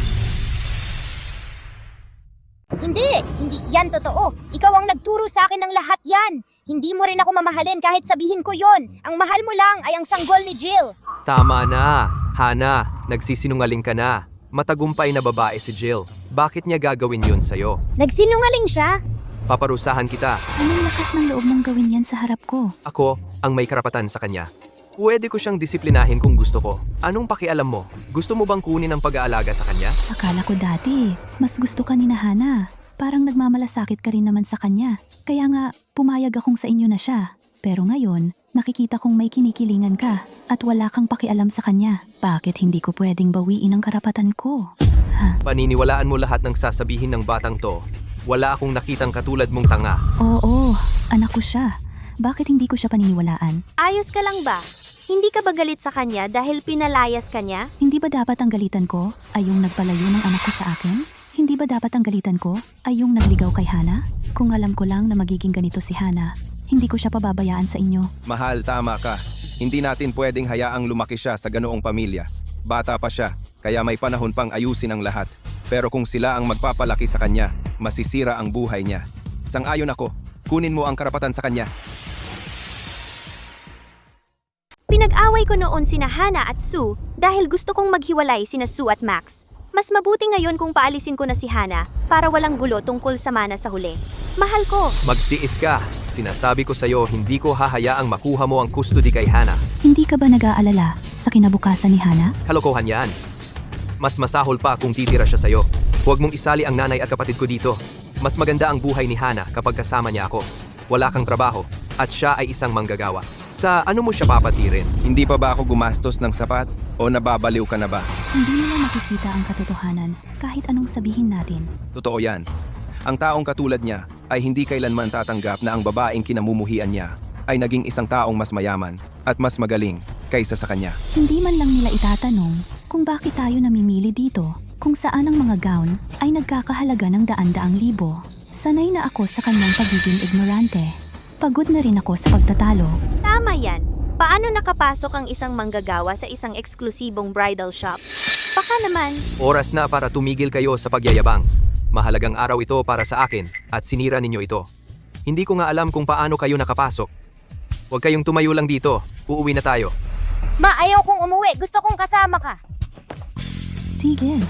Hindi yan totoo. Ikaw ang nagturo sa akin ng lahat yan. Hindi mo rin ako mamahalin kahit sabihin ko yon. Ang mahal mo lang ay ang sanggol ni Jill. Tama na, Hana. Nagsisinungaling ka na. Matagumpay na babae si Jill. Bakit niya gagawin yun sa'yo? Nagsinungaling siya. Paparusahan kita. Anong lakas ng loob mong gawin yan sa harap ko? Ako ang may karapatan sa kanya. Pwede ko siyang disiplinahin kung gusto ko. Anong pakialam mo? Gusto mo bang kunin ang pag-aalaga sa kanya? Akala ko dati, mas gusto ka ni na Hana. Parang nagmamalasakit ka rin naman sa kanya. Kaya nga, pumayag akong sa inyo na siya. Pero ngayon, nakikita kong may kinikilingan ka at wala kang pakialam sa kanya. Bakit hindi ko pwedeng bawiin ang karapatan ko? Paniniwalaan mo lahat ng sasabihin ng batang to. Wala akong nakitang katulad mong tanga. Oo, anak ko siya. Bakit hindi ko siya paniniwalaan? Ayos ka lang ba? Hindi ka ba galit sa kanya dahil pinalayas ka niya? Hindi ba dapat ang galitan ko ay yung nagpalayo ng anak ko sa akin? Hindi ba dapat ang galitan ko ay yung nagligaw kay Hana? Kung alam ko lang na magiging ganito si Hana, hindi ko siya pababayaan sa inyo. Mahal, tama ka. Hindi natin pwedeng hayaang lumaki siya sa ganoong pamilya. Bata pa siya, kaya may panahon pang ayusin ang lahat. Pero kung sila ang magpapalaki sa kanya, masisira ang buhay niya. Sang-ayon ako, kunin mo ang karapatan sa kanya. Pinag-away ko noon sina Hana at Sue dahil gusto kong maghiwalay sina Sue at Max. Mas mabuti ngayon kung paalisin ko na si Hana para walang gulo tungkol sa mana sa huli. Mahal ko! Magtiis ka. Sinasabi ko sa'yo, hindi ko hahayaang makuha mo ang custody kay Hana. Hindi ka ba nag-aalala sa kinabukasan ni Hana? Kalokohan yan. Mas masahol pa kung titira siya sa'yo. Huwag mong isali ang nanay at kapatid ko dito. Mas maganda ang buhay ni Hana kapag kasama niya ako. Wala kang trabaho at siya ay isang manggagawa. Sa ano mo siya papatirin? Hindi pa ba ako gumastos ng sapat? O nababaliw ka na ba? Hindi nila makikita ang katotohanan kahit anong sabihin natin. Totoo yan. Ang taong katulad niya ay hindi kailanman tatanggap na ang babaeng kinamumuhian niya ay naging isang taong mas mayaman at mas magaling kaysa sa kanya. Hindi man lang nila itatanong kung bakit tayo namimili dito, kung saan ang mga gown ay nagkakahalaga ng daan-daang libo. Sanay na ako sa kanyang pagiging ignorante. Pagod na rin ako sa pagtatalo. Tama yan. Paano nakapasok ang isang manggagawa sa isang eksklusibong bridal shop? Baka naman. Oras na para tumigil kayo sa pagyayabang. Mahalagang araw ito para sa akin at sinira ninyo ito. Hindi ko nga alam kung paano kayo nakapasok. Huwag kayong tumayo lang dito. Uuwi na tayo. Ma, ayaw kong umuwi. Gusto kong kasama ka. Sige.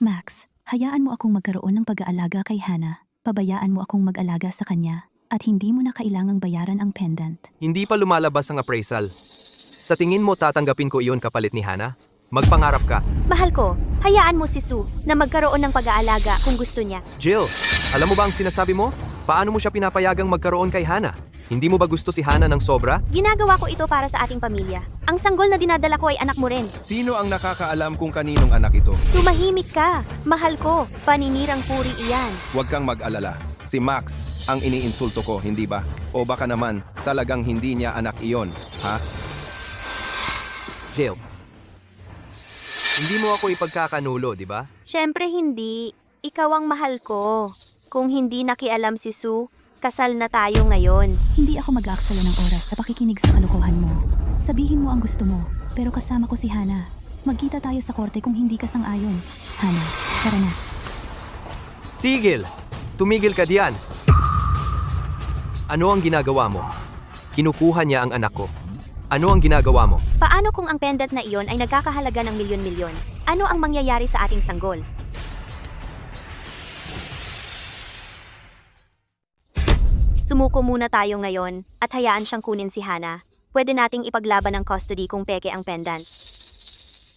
Max, hayaan mo akong magkaroon ng pag-aalaga kay Hana. Pabayaan mo akong mag-alaga sa kanya at hindi mo na kailangang bayaran ang pendant. Hindi pa lumalabas ang appraisal. Sa tingin mo tatanggapin ko iyon kapalit ni Hana? Magpangarap ka. Mahal ko, hayaan mo si Sue na magkaroon ng pag-aalaga kung gusto niya. Jill, alam mo ba ang sinasabi mo? Paano mo siya pinapayagang magkaroon kay Hana? Hindi mo ba gusto si Hana ng sobra? Ginagawa ko ito para sa ating pamilya. Ang sanggol na dinadala ko ay anak mo rin. Sino ang nakakaalam kung kaninong anak ito? Tumahimik ka. Mahal ko, paninirang puri iyan. Huwag kang mag-alala. Si Max ang iniinsulto ko, hindi ba? O baka naman, talagang hindi niya anak iyon, ha? Jill. Hindi mo ako ipagkakanulo, di ba? Siyempre hindi. Ikaw ang mahal ko. Kung hindi nakialam si Sue, kasal na tayo ngayon. Hindi ako mag-aaksaya ng oras sa pakikinig sa kalokohan mo. Sabihin mo ang gusto mo, pero kasama ko si Hana. Magkita tayo sa korte kung hindi ka sang-ayon. Hana, tara na. Tigil! Tumigil ka diyan! Ano ang ginagawa mo? Kinukuha niya ang anak ko. Ano ang ginagawa mo? Paano kung ang pendant na iyon ay nagkakahalaga ng milyon-milyon? Ano ang mangyayari sa ating sanggol? Sumuko muna tayo ngayon at hayaan siyang kunin si Hana. Pwede nating ipaglaban ng custody kung peke ang pendant.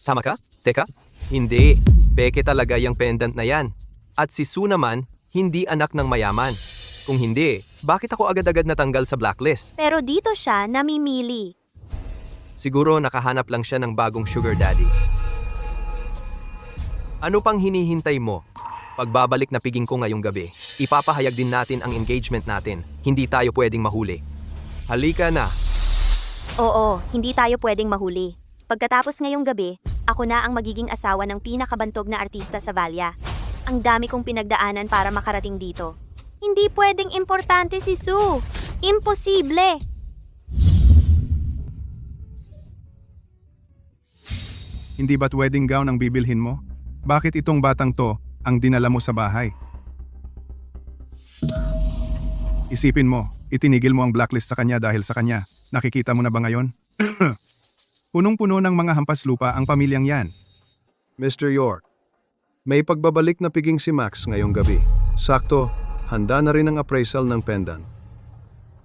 Tama ka? Teka? Hindi. Peke talaga yung pendant na yan. At si Sue naman, hindi anak ng mayaman. Kung hindi, bakit ako agad-agad natanggal sa blacklist? Pero dito siya namimili. Siguro nakahanap lang siya ng bagong sugar daddy. Ano pang hinihintay mo? Pagbabalik na piging ko ngayong gabi, ipapahayag din natin ang engagement natin. Hindi tayo pwedeng mahuli. Halika na. Oo, hindi tayo pwedeng mahuli. Pagkatapos ngayong gabi, ako na ang magiging asawa ng pinakabantog na artista sa Valia. Ang dami kong pinagdaanan para makarating dito. Hindi pwedeng importante si Sue. Imposible! Hindi ba't wedding gown ang bibilhin mo? Bakit itong batang to ang dinala mo sa bahay? Isipin mo, itinigil mo ang blacklist sa kanya dahil sa kanya. Nakikita mo na ba ngayon? Punong-puno ng mga hampas lupa ang pamilyang yan. Mr. York, may pagbabalik na piging si Max ngayong gabi. Sakto, handa na rin ang appraisal ng pendant.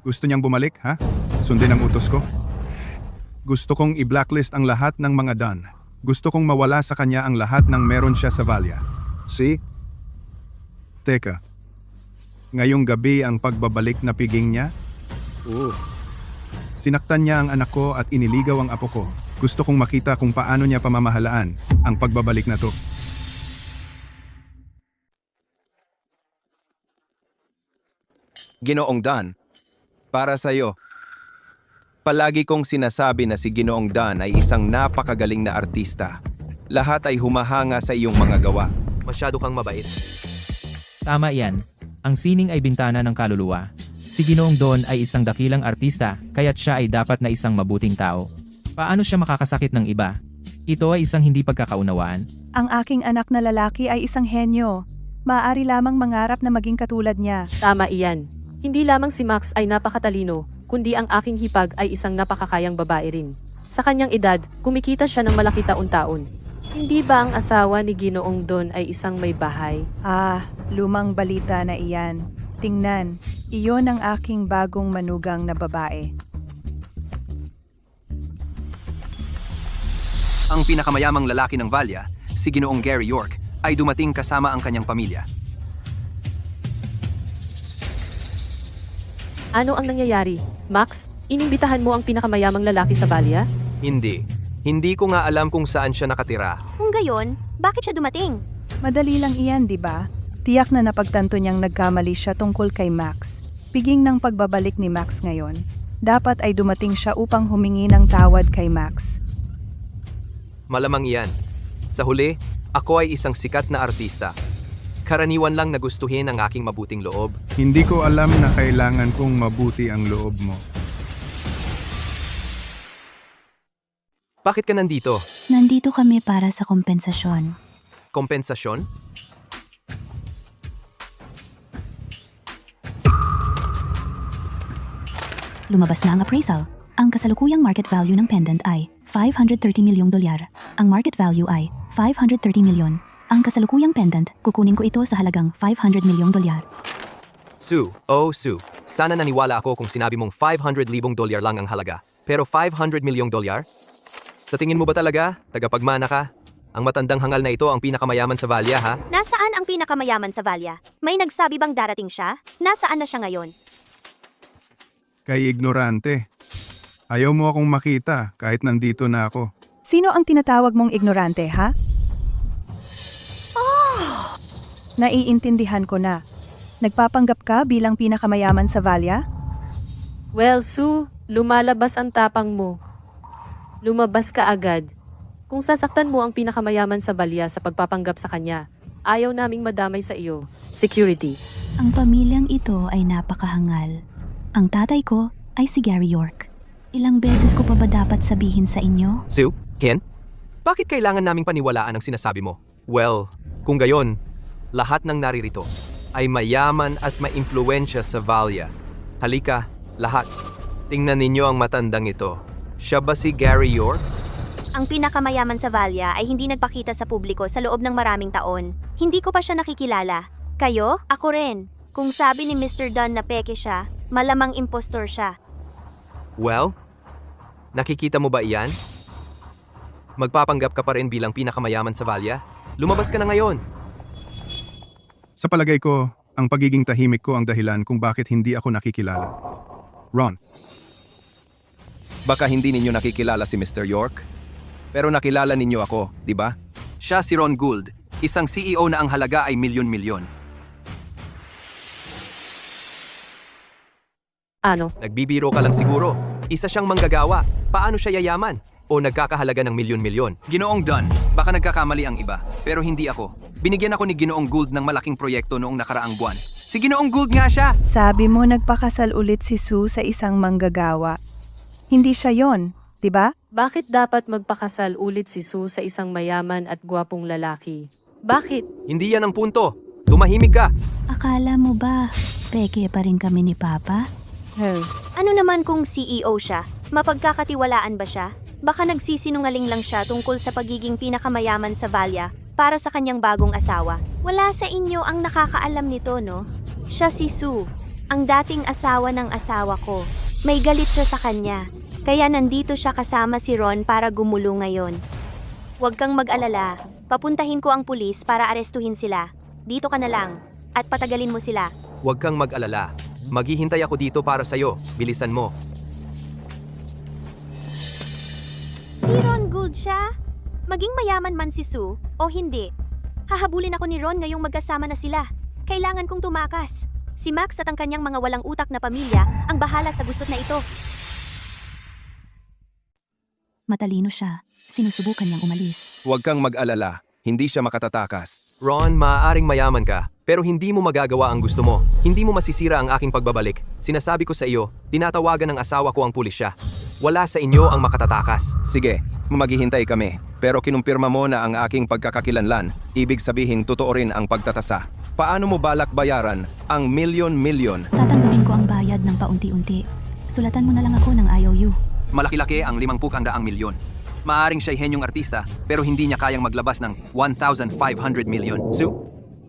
Gusto niyang bumalik, ha? Sundin ang utos ko. Gusto kong i-blacklist ang lahat ng mga Dunn. Gusto kong mawala sa kanya ang lahat ng meron siya sa Valia. See? Teka, ngayong gabi ang pagbabalik na piging niya? Sinaktan niya ang anak ko at iniligaw ang apo ko. Gusto kong makita kung paano niya pamamahalaan ang pagbabalik na to. Ginoong Dan, para sa'yo. Palagi kong sinasabi na si Ginoong Dan ay isang napakagaling na artista. Lahat ay humahanga sa iyong mga gawa. Masyado kang mabait. Tama yan. Ang sining ay bintana ng kaluluwa. Si Ginoong Don ay isang dakilang artista, kaya't siya ay dapat na isang mabuting tao. Paano siya makakasakit ng iba? Ito ay isang hindi pagkakaunawaan. Ang aking anak na lalaki ay isang henyo. Maaari lamang mangarap na maging katulad niya. Tama iyan. Hindi lamang si Max ay napakatalino, kundi ang aking hipag ay isang napakakayang babae rin. Sa kanyang edad, kumikita siya ng malaki taon-taon. Hindi ba ang asawa ni Ginoong Don ay isang may bahay? Lumang balita na iyan. Tingnan, iyon ang aking bagong manugang na babae. Ang pinakamayamang lalaki ng Valia, si Ginoong Gary York, ay dumating kasama ang kanyang pamilya. Ano ang nangyayari? Max, inimbitahan mo ang pinakamayamang lalaki sa Valia? Hindi. Hindi ko nga alam kung saan siya nakatira. Kung gayon, bakit siya dumating? Madali lang iyan, di ba? Tiyak na napagtanto niyang nagkamali siya tungkol kay Max. Piging ng pagbabalik ni Max ngayon. Dapat ay dumating siya upang humingi ng tawad kay Max. Malamang iyan. Sa huli, ako ay isang sikat na artista. Karaniwan lang nagustuhin ang aking mabuting loob. Hindi ko alam na kailangan kong mabuti ang loob mo. Bakit ka nandito? Nandito kami para sa kompensasyon. Kompensasyon? Lumabas na ang appraisal. Ang kasalukuyang market value ng pendant ay $530 milyong. Ang market value ay $530 milyon. Ang kasalukuyang pendant, kukunin ko ito sa halagang $500 milyong. Sue, Sue, sana naniwala ako kung sinabi mong $500,000 lang ang halaga. Pero $500 milyong? Sa tingin mo ba talaga, tagapagmana ka? Ang matandang hangal na ito ang pinakamayaman sa Valia, ha? Nasaan ang pinakamayaman sa Valia? May nagsabi bang darating siya? Nasaan na siya ngayon? Kay ignorante. Ayaw mo akong makita kahit nandito na ako. Sino ang tinatawag mong ignorante, ha? Naiintindihan ko na. Nagpapanggap ka bilang pinakamayaman sa Valia? Well, Sue, lumalabas ang tapang mo. Lumabas ka agad. Kung sasaktan mo ang pinakamayaman sa balya sa pagpapanggap sa kanya, ayaw naming madamay sa iyo. Security. Ang pamilyang ito ay napakahangal. Ang tatay ko ay si Gary York. Ilang beses ko pa ba dapat sabihin sa inyo? Sue? Ken? Bakit kailangan naming paniwalaan ang sinasabi mo? Well, kung gayon, lahat ng naririto ay mayaman at maimpluwensya sa Valia. Halika, lahat. Tingnan ninyo ang matandang ito. Siya ba si Gary York? Ang pinakamayaman sa Valia ay hindi nagpakita sa publiko sa loob ng maraming taon. Hindi ko pa siya nakikilala. Kayo? Ako rin. Kung sabi ni Mr. Dunn na peke siya, malamang impostor siya. Well, nakikita mo ba iyan? Magpapanggap ka pa rin bilang pinakamayaman sa Valia? Lumabas ka na ngayon. Sa palagay ko, ang pagiging tahimik ko ang dahilan kung bakit hindi ako nakikilala. Ron, Baka hindi ninyo nakikilala si Mr. York, pero nakilala ninyo ako, di ba? Siya si Ron Gould, isang CEO na ang halaga ay milyon-milyon. Ano? Nagbibiro ka lang siguro. Isa siyang manggagawa. Paano siya yayaman? O nagkakahalaga ng milyon-milyon? Ginoong Dunn, baka nagkakamali ang iba, pero hindi ako. Binigyan ako ni Ginoong Gould ng malaking proyekto noong nakaraang buwan. Si Ginoong Gould nga siya! Sabi mo nagpakasal ulit si Sue sa isang manggagawa. Hindi siya yon, di ba? Bakit dapat magpakasal ulit si Sue sa isang mayaman at gwapong lalaki? Bakit? Hindi yan ang punto. Tumahimik ka. Akala mo ba, peke pa rin kami ni Papa? Ano naman kung CEO siya? Mapagkakatiwalaan ba siya? Baka nagsisinungaling lang siya tungkol sa pagiging pinakamayaman sa Valia para sa kanyang bagong asawa. Wala sa inyo ang nakakaalam nito, no? Siya si Sue, ang dating asawa ng asawa ko. May galit siya sa kanya, kaya nandito siya kasama si Ron para gumulo ngayon. Huwag kang mag-alala, papuntahin ko ang pulis para arestuhin sila. Dito ka na lang, at patagalin mo sila. Huwag kang mag-alala. Maghihintay ako dito para sa'yo. Bilisan mo. Si Ron Gould siya? Maging mayaman man si Sue, o hindi. Hahabulin ako ni Ron ngayong magkasama na sila. Kailangan kong tumakas. Si Max at ang kanyang mga walang utak na pamilya ang bahala sa gusot na ito. Matalino siya. Sinusubukan niyang umalis. Huwag kang mag-alala, hindi siya makatatakas. Ron, maaaring mayaman ka, pero hindi mo magagawa ang gusto mo. Hindi mo masisira ang aking pagbabalik. Sinasabi ko sa iyo, tinatawagan ng asawa ko ang pulisya. Wala sa inyo ang makatatakas. Sige, maghihintay kami, pero kinumpirma mo na ang aking pagkakakilanlan, ibig sabihin totoo rin ang pagtatasa. Paano mo balak bayaran ang milyon-milyon? Tatanggapin ko ang bayad ng paunti-unti. Sulatan mo na lang ako ng IOU. Malaki-laki ang 50 milyon. Maaring siya'y henyong artista, pero hindi niya kayang maglabas ng 1,500 milyon. Sue,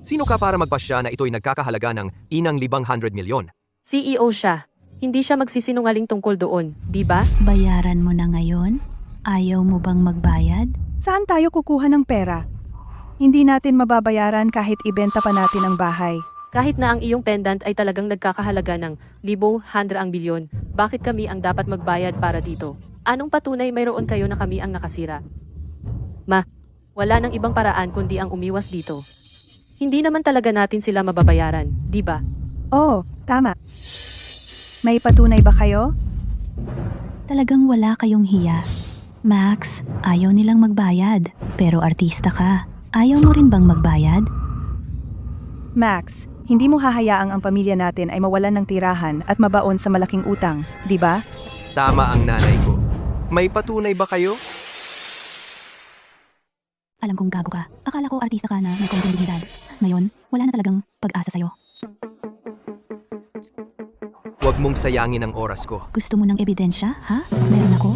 sino ka para magpasya na ito'y nagkakahalaga ng 500 milyon? CEO siya. Hindi siya magsisinungaling tungkol doon, di ba? Bayaran mo na ngayon? Ayaw mo bang magbayad? Saan tayo kukuha ng pera? Hindi natin mababayaran kahit ibenta pa natin ang bahay. Kahit na ang iyong pendant ay talagang nagkakahalaga ng 100 bilyon, bakit kami ang dapat magbayad para dito? Anong patunay mayroon kayo na kami ang nakasira? Wala nang ibang paraan kundi ang umiwas dito. Hindi naman talaga natin sila mababayaran, di ba? Oo, tama. May patunay ba kayo? Talagang wala kayong hiya. Max, ayaw nilang magbayad, pero artista ka. Ayaw mo rin bang magbayad? Max, hindi mo hahayaang ang pamilya natin ay mawalan ng tirahan at mabaon sa malaking utang, di ba? Tama ang nanay ko. May patunay ba kayo? Alam kong gago ka. Akala ko artista ka na may konting dignidad. Ngayon, wala na talagang pag-asa sa'yo. Huwag mong sayangin ang oras ko. Gusto mo ng ebidensya, ha? Meron ako?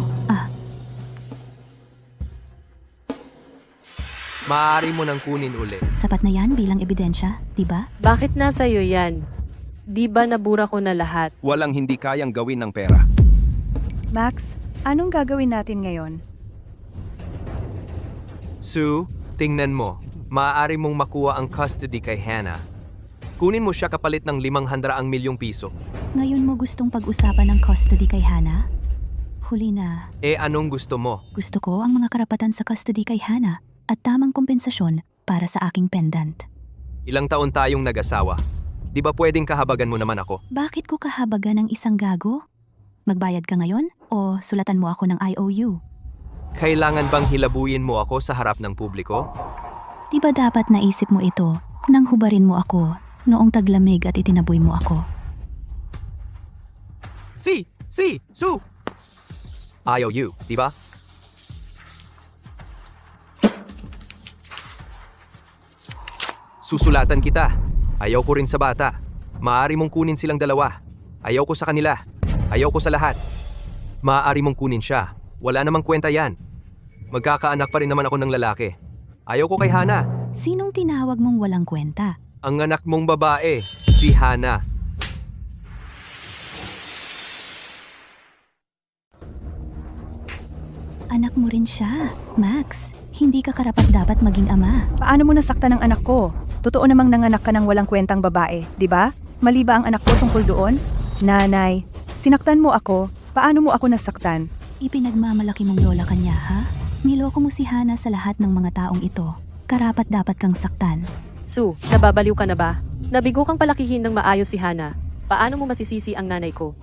Maaari mo nang kunin uli. Sapat na yan bilang ebidensya, di ba? Bakit nasa iyo yan? Di ba nabura ko na lahat? Walang hindi kayang gawin ng pera. Max, anong gagawin natin ngayon? Sue, tingnan mo. Maaari mong makuha ang custody kay Hannah. Kunin mo siya kapalit ng 500 milyong piso. Ngayon mo gustong pag-usapan ng custody kay Hannah? Huli na. Anong gusto mo? Gusto ko ang mga karapatan sa custody kay Hannah at tamang kompensasyon para sa aking pendant. Ilang taon tayong nag-asawa. Di ba pwedeng kahabagan mo naman ako? Bakit ko kahabagan ng isang gago? Magbayad ka ngayon o sulatan mo ako ng IOU? Kailangan bang hilabuyin mo ako sa harap ng publiko? Di ba dapat naisip mo ito nang hubarin mo ako noong taglamig at itinaboy mo ako? Su! Ayaw you, di ba? Susulatan kita. Ayaw ko rin sa bata. Maaari mong kunin silang dalawa. Ayaw ko sa kanila. Ayaw ko sa lahat. Maaari mong kunin siya. Wala namang kwenta yan. Magkakaanak pa rin naman ako ng lalaki. Ayaw ko kay Hana. Sinong tinawag mong walang kwenta? Ang anak mong babae, si Hana. Anak mo rin siya, Max. Hindi ka karapat-dapat maging ama. Paano mo nasaktan ang anak ko? Totoo namang nanganak ka ng walang kwentang babae, di ba? Mali ba ang anak ko tungkol doon? Nanay, sinaktan mo ako. Paano mo ako nasaktan? Ipinagmamalaki mong lola kanya, ha? Niloko mo si Hana sa lahat ng mga taong ito. Karapat-dapat kang saktan. Sue, nababaliw ka na ba? Nabigo kang palakihin ng maayos si Hana. Paano mo masisisi ang nanay ko?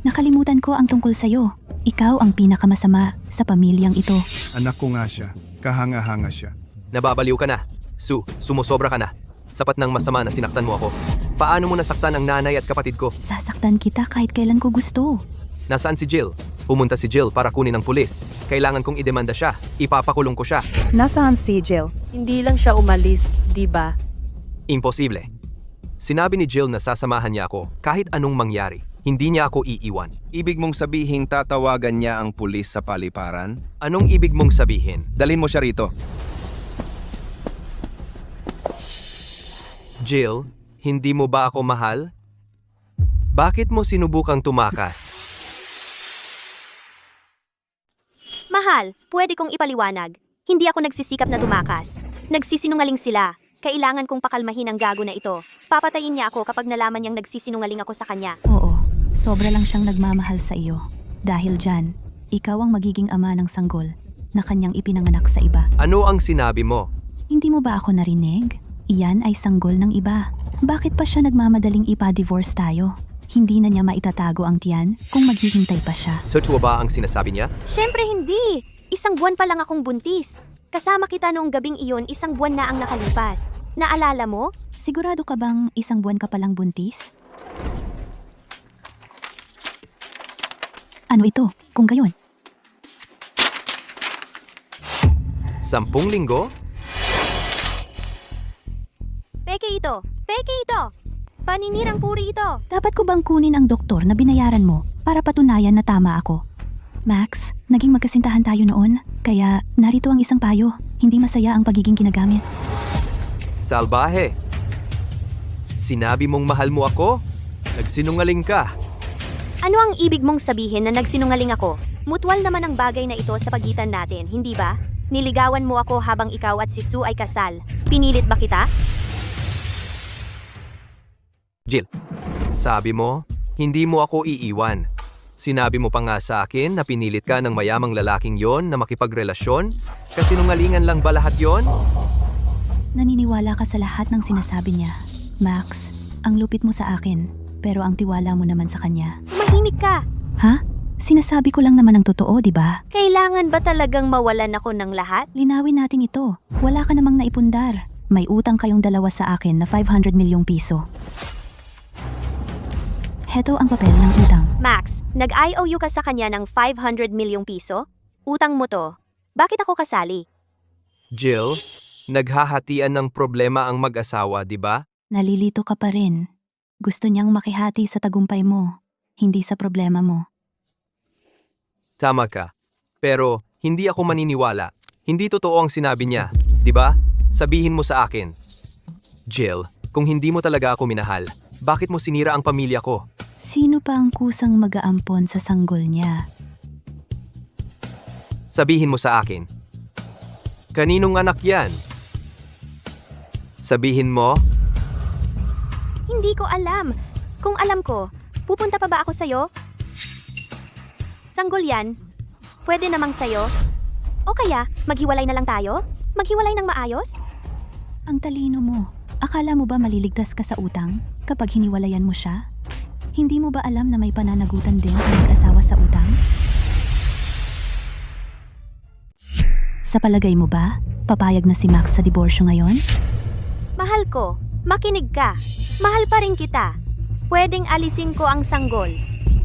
Nakalimutan ko ang tungkol sa'yo. Ikaw ang pinakamasama sa pamilyang ito. Anak ko nga siya. Kahanga-hanga siya. Nababaliw ka na. Sue, sumusobra ka na. Sapat ng masama na sinaktan mo ako. Paano mo nasaktan ang nanay at kapatid ko? Sasaktan kita kahit kailan ko gusto. Nasaan si Jill? Pumunta si Jill para kunin ng pulis. Kailangan kong idemanda siya. Ipapakulong ko siya. Nasaan si Jill? Hindi lang siya umalis, di ba? Imposible. Sinabi ni Jill na sasamahan niya ako kahit anong mangyari. Hindi niya ako iiwan. Ibig mong sabihin tatawagan niya ang pulis sa paliparan? Anong ibig mong sabihin? Dalhin mo siya rito. Jill, hindi mo ba ako mahal? Bakit mo sinubukang tumakas? Mahal, pwede kong ipaliwanag. Hindi ako nagsisikap na tumakas. Nagsisinungaling sila. Kailangan kong pakalmahin ang gago na ito. Papatayin niya ako kapag nalaman niyang nagsisinungaling ako sa kanya. Oo, sobra lang siyang nagmamahal sa iyo. Dahil dyan, ikaw ang magiging ama ng sanggol na kanyang ipinanganak sa iba. Ano ang sinabi mo? Hindi mo ba ako narinig? Iyan ay sanggol ng iba. Bakit pa siya nagmamadaling ipa-divorce tayo? Hindi na niya maitatago ang tiyan kung maghihintay pa siya. Totoo ba ang sinasabi niya? Siyempre hindi. Isang buwan pa lang akong buntis. Kasama kita noong gabing iyon, isang buwan na ang nakalipas. Naalala mo? Sigurado ka bang isang buwan ka palang buntis? Ano ito, kung gayon? 10 linggo? Peke ito! Peke ito! Paninirang puri ito! Dapat ko bang kunin ang doktor na binayaran mo para patunayan na tama ako? Max, naging magkasintahan tayo noon, kaya narito ang isang payo. Hindi masaya ang pagiging ginagamit. Salbahe. Sinabi mong mahal mo ako? Nagsinungaling ka. Ano ang ibig mong sabihin na nagsinungaling ako? Mutual naman ang bagay na ito sa pagitan natin, hindi ba? Niligawan mo ako habang ikaw at si Sue ay kasal. Pinilit ba kita? Jill, sabi mo, hindi mo ako iiwan. Sinabi mo pa nga sa akin na pinilit ka ng mayamang lalaking yon na makipagrelasyon? Kasinungalingan lang ba lahat yon? Naniniwala ka sa lahat ng sinasabi niya. Max, ang lupit mo sa akin, pero ang tiwala mo naman sa kanya. Mahimik ka! Ha? Sinasabi ko lang naman ang totoo, di ba? Kailangan ba talagang mawalan ako ng lahat? Linawin natin ito. Wala ka namang naipundar. May utang kayong dalawa sa akin na 500 milyong piso. Heto ang papel ng utang. Max, nag-IOU ka sa kanya ng 500 milyong piso? Utang mo to. Bakit ako kasali? Jill, naghahatian ng problema ang mag-asawa, di ba? Nalilito ka pa rin. Gusto niyang makihati sa tagumpay mo, hindi sa problema mo. Tama ka. Pero hindi ako maniniwala. Hindi totoo ang sinabi niya, di ba? Sabihin mo sa akin. Jill, kung hindi mo talaga ako minahal, bakit mo sinira ang pamilya ko? Sino pa ang kusang mag-aampon sa sanggol niya? Sabihin mo sa akin. Kaninong anak yan? Sabihin mo? Hindi ko alam. Kung alam ko, pupunta pa ba ako sa'yo? Sanggol yan. Pwede namang sa'yo. O kaya, maghiwalay na lang tayo? Maghiwalay ng maayos? Ang talino mo. Akala mo ba maliligtas ka sa utang kapag hiniwalayan mo siya? Hindi mo ba alam na may pananagutan din ang mag-asawa sa utang? Sa palagay mo ba, papayag na si Max sa diborsyo ngayon? Mahal ko, makinig ka. Mahal pa rin kita. Pwedeng alisin ko ang sanggol.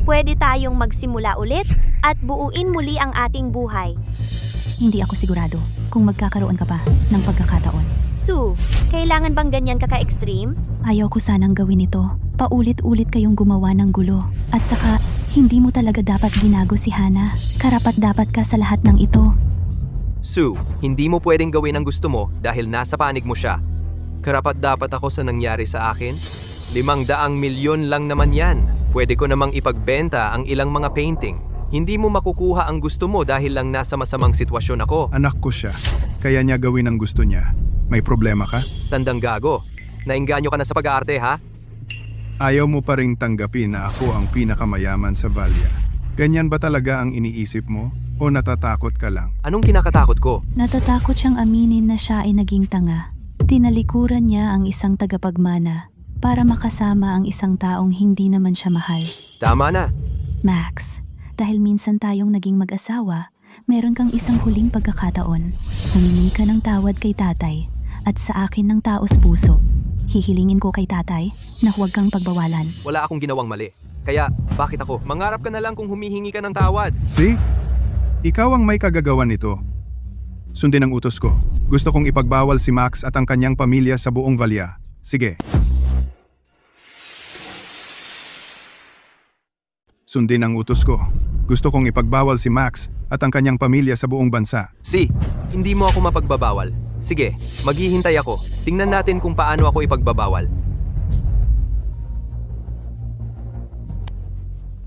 Pwede tayong magsimula ulit at buuin muli ang ating buhay. Hindi ako sigurado kung magkakaroon ka pa ng pagkakataon. Sue, kailangan bang ganyan ka ka-extreme? Ayaw ko sanang gawin ito. Paulit-ulit kayong gumawa ng gulo. At saka, hindi mo talaga dapat ginago si Hana. Karapat dapat ka sa lahat ng ito. Sue, hindi mo pwedeng gawin ang gusto mo dahil nasa panig mo siya. Karapat dapat ako sa nangyari sa akin? 500 milyon lang naman yan. Pwede ko namang ipagbenta ang ilang mga painting. Hindi mo makukuha ang gusto mo dahil lang nasa masamang sitwasyon ako. Anak ko siya. Kaya niya gawin ang gusto niya. May problema ka? Tandang gago. Nainganyo ka na sa pag-aarte, ha? Ayaw mo pa ring tanggapin na ako ang pinakamayaman sa Valia. Ganyan ba talaga ang iniisip mo? O natatakot ka lang? Anong kinakatakot ko? Natatakot siyang aminin na siya ay naging tanga. Tinalikuran niya ang isang tagapagmana para makasama ang isang taong hindi naman siya mahal. Tama na. Max, dahil minsan tayong naging mag-asawa, meron kang isang huling pagkakataon. Humingi ka ng tawad kay tatay at sa akin ng taos puso. Hihilingin ko kay tatay na huwag kang pagbawalan. Wala akong ginawang mali. Kaya, bakit ako? Mangarap ka na lang kung humihingi ka ng tawad. See? Ikaw ang may kagagawan nito. Sundin ang utos ko. Gusto kong ipagbawal si Max at ang kanyang pamilya sa buong Valia. Sige. Sundin ang utos ko. Gusto kong ipagbawal si Max at ang kanyang pamilya sa buong bansa. Si, hindi mo ako mapagbabawal. Sige, maghihintay ako. Tingnan natin kung paano ako ipagbabawal.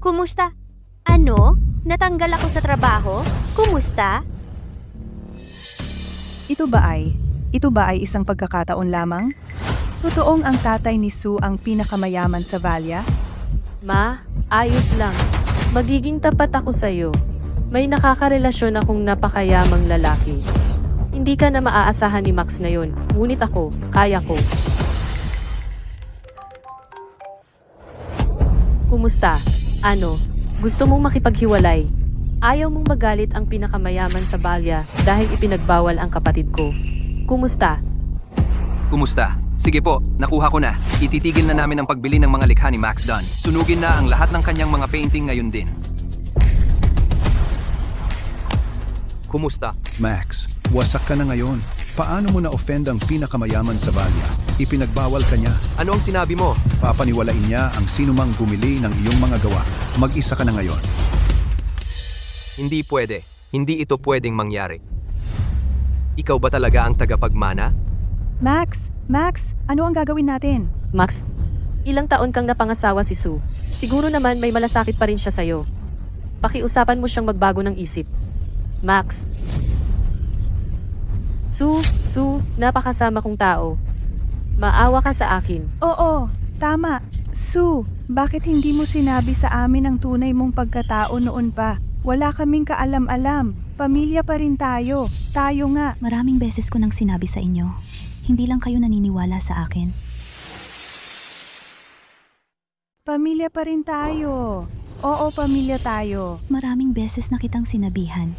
Kumusta? Ano? Natanggal ako sa trabaho? Kumusta? Ito ba ay isang pagkakataon lamang? Totoong ang tatay ni Sue ang pinakamayaman sa Valia? Ma, ayos lang. Magiging tapat ako sa'yo. May nakakarelasyon akong napakayamang lalaki. Hindi ka na maaasahan ni Max ngayon, ngunit ako, kaya ko. Kumusta? Ano? Gusto mong makipaghiwalay? Ayaw mong magalit ang pinakamayaman sa Valia dahil ipinagbawal ang kapatid ko. Kumusta? Kumusta? Sige po, nakuha ko na. Ititigil na namin ang pagbili ng mga likha ni Max Dunn. Sunugin na ang lahat ng kanyang mga painting ngayon din. Kumusta? Max, wasak ka na ngayon. Paano mo na-offend ang pinakamayaman sa Valia? Ipinagbawal ka niya. Ano ang sinabi mo? Papaniwalain niya ang sinumang bumili ng iyong mga gawa. Mag-isa ka na ngayon. Hindi pwede. Hindi ito pwedeng mangyari. Ikaw ba talaga ang tagapagmana? Max, ano ang gagawin natin? Max, ilang taon kang napangasawa si Sue. Siguro naman may malasakit pa rin siya sa'yo. Pakiusapan mo siyang magbago ng isip. Max. Sue, napakasama kong tao. Maawa ka sa akin. Oo, tama. Sue, bakit hindi mo sinabi sa amin ang tunay mong pagkatao noon pa? Wala kaming kaalam-alam. Pamilya pa rin tayo. Tayo nga. Maraming beses ko nang sinabi sa inyo. Hindi lang kayo naniniwala sa akin. Pamilya pa rin tayo. Oo, pamilya tayo. Maraming beses na kitang sinabihan.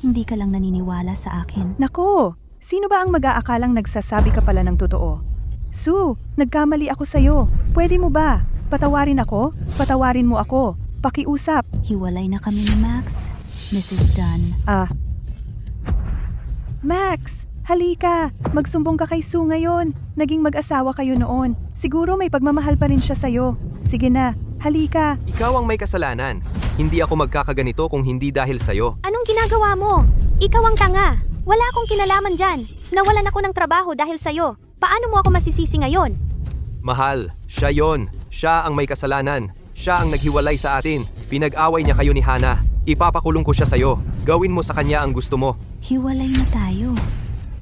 Hindi ka lang naniniwala sa akin. Nako, sino ba ang mag-aakalang nagsasabi ka pala ng totoo? Sue, nagkamali ako sa'yo. Pwede mo ba? Patawarin ako? Patawarin mo ako. Pakiusap. Hiwalay na kami ni Max, Mrs. Dunn. Max, halika. Magsumbong ka kay Sue ngayon. Naging mag-asawa kayo noon. Siguro may pagmamahal pa rin siya sa'yo. Sige na, halika. Ikaw ang may kasalanan. Hindi ako magkakaganito kung hindi dahil sa'yo. Anong ginagawa mo? Ikaw ang tanga. Wala akong kinalaman dyan. Nawalan ako ng trabaho dahil sa'yo. Paano mo ako masisisi ngayon? Mahal, siya yon. Siya ang may kasalanan. Siya ang naghiwalay sa atin. Pinag-away niya kayo ni Hana. Ipapakulong ko siya sa'yo. Gawin mo sa kanya ang gusto mo. Hiwalay na tayo.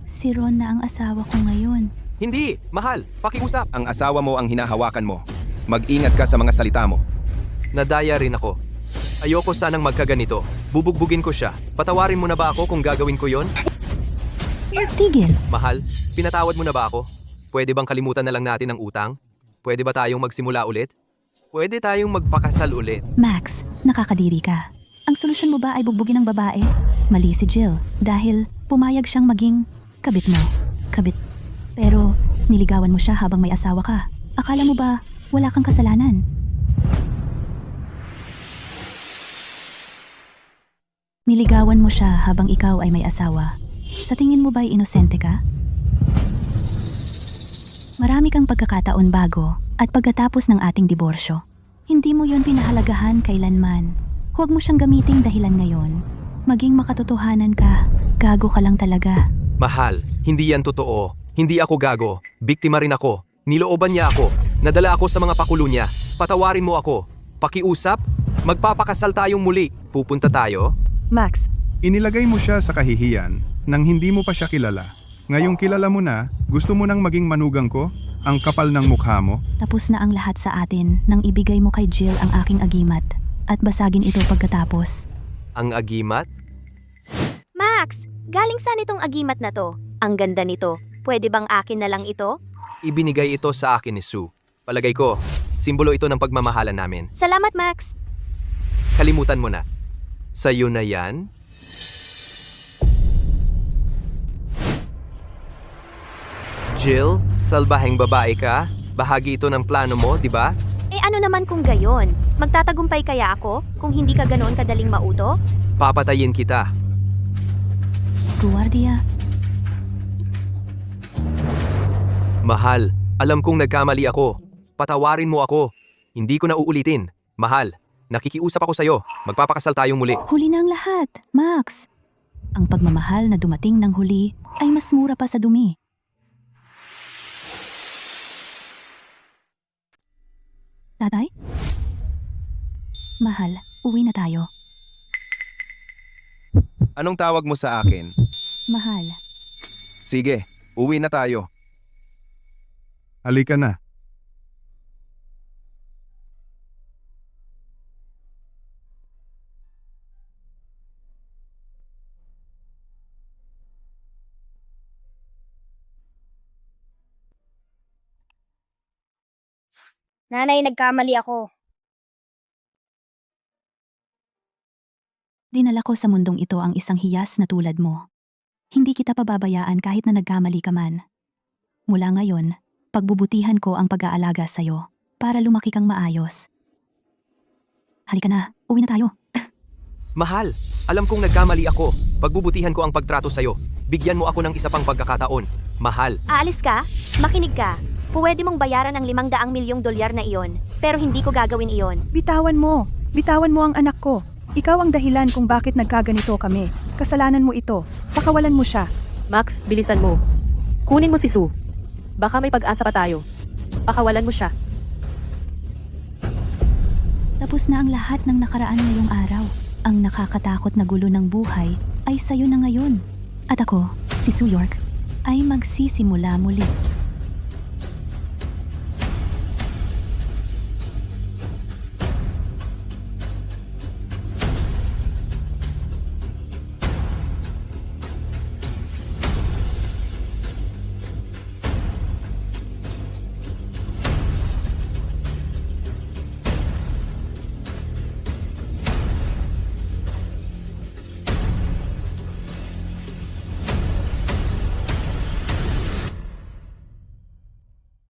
Si Ron na ang asawa ko ngayon. Hindi, mahal. Pakiusap. Ang asawa mo ang hinahawakan mo. Mag-ingat ka sa mga salita mo. Nadaya rin ako. Ayoko sanang magkaganito. Bubugbugin ko siya. Patawarin mo na ba ako kung gagawin ko yon? Tigil. Mahal, pinatawad mo na ba ako? Pwede bang kalimutan na lang natin ang utang? Pwede ba tayong magsimula ulit? Pwede tayong magpakasal ulit. Max, nakakadiri ka. Ang solusyon mo ba ay bugbugin ng babae? Mali si Jill dahil pumayag siyang maging kabit mo. Kabit. Pero niligawan mo siya habang may asawa ka. Akala mo ba wala kang kasalanan? Niligawan mo siya habang ikaw ay may asawa. Sa tingin mo ba'y inosente ka? Marami kang pagkakataon bago at pagkatapos ng ating diborsyo. Hindi mo yon pinahalagahan kailanman. Huwag mo siyang gamiting dahilan ngayon. Maging makatotohanan ka. Gago ka lang talaga. Mahal, hindi yan totoo. Hindi ako gago. Biktima rin ako. Nilooban niya ako. Nadala ako sa mga pakulo niya. Patawarin mo ako. Pakiusap? Magpapakasal tayong muli. Pupunta tayo? Max, Inilagay mo siya sa kahihiyan nang hindi mo pa siya kilala. Ngayong kilala mo na, gusto mo nang maging manugang ko? Ang kapal ng mukha mo? Tapos na ang lahat sa atin nang ibigay mo kay Jill ang aking agimat at basagin ito pagkatapos. Ang agimat? Max, galing saan itong agimat na to? Ang ganda nito. Pwede bang akin na lang ito? Ibinigay ito sa akin ni Sue. Palagay ko, simbolo ito ng pagmamahalan namin. Salamat, Max. Kalimutan mo na. Sa'yo na yan? Jill, salbaheng babae ka? Bahagi ito ng plano mo, di ba? Eh ano naman kung gayon? Magtatagumpay kaya ako kung hindi ka ganoon kadaling mauto? Papatayin kita. Guardia, Mahal, alam kong nagkamali ako. Patawarin mo ako. Hindi ko na uulitin. Mahal, nakikiusap ako sa'yo. Magpapakasal tayong muli. huli na ang lahat, Max. Ang pagmamahal na dumating ng huli ay mas mura pa sa dumi. Tatay? Mahal, uwi na tayo. Anong tawag mo sa akin? Mahal, Sige, uwi na tayo. Halika na. Nanay, nagkamali ako. dinala ko sa mundong ito ang isang hiyas na tulad mo. Hindi kita pababayaan kahit na nagkamali ka man. Mula ngayon, pagbubutihan ko ang pag-aalaga sa'yo para lumaki kang maayos. Halika na, uwi na tayo. Mahal, alam kong nagkamali ako. Pagbubutihan ko ang pagtrato sa'yo. Bigyan mo ako ng isa pang pagkakataon. Mahal. Aalis ka? Makinig ka. Pwede mong bayaran ang $500 milyong na iyon, pero hindi ko gagawin iyon. bitawan mo. Bitawan mo ang anak ko. Ikaw ang dahilan kung bakit nagkaganito kami. Kasalanan mo ito. Pakawalan mo siya. Max, bilisan mo. Kunin mo si Sue. Baka may pag-asa pa tayo. Pakawalan mo siya. Tapos na ang lahat ng nakaraan ngayong araw. Ang nakakatakot na gulo ng buhay ay sa'yo na ngayon. At ako, si Sue York, ay magsisimula muli.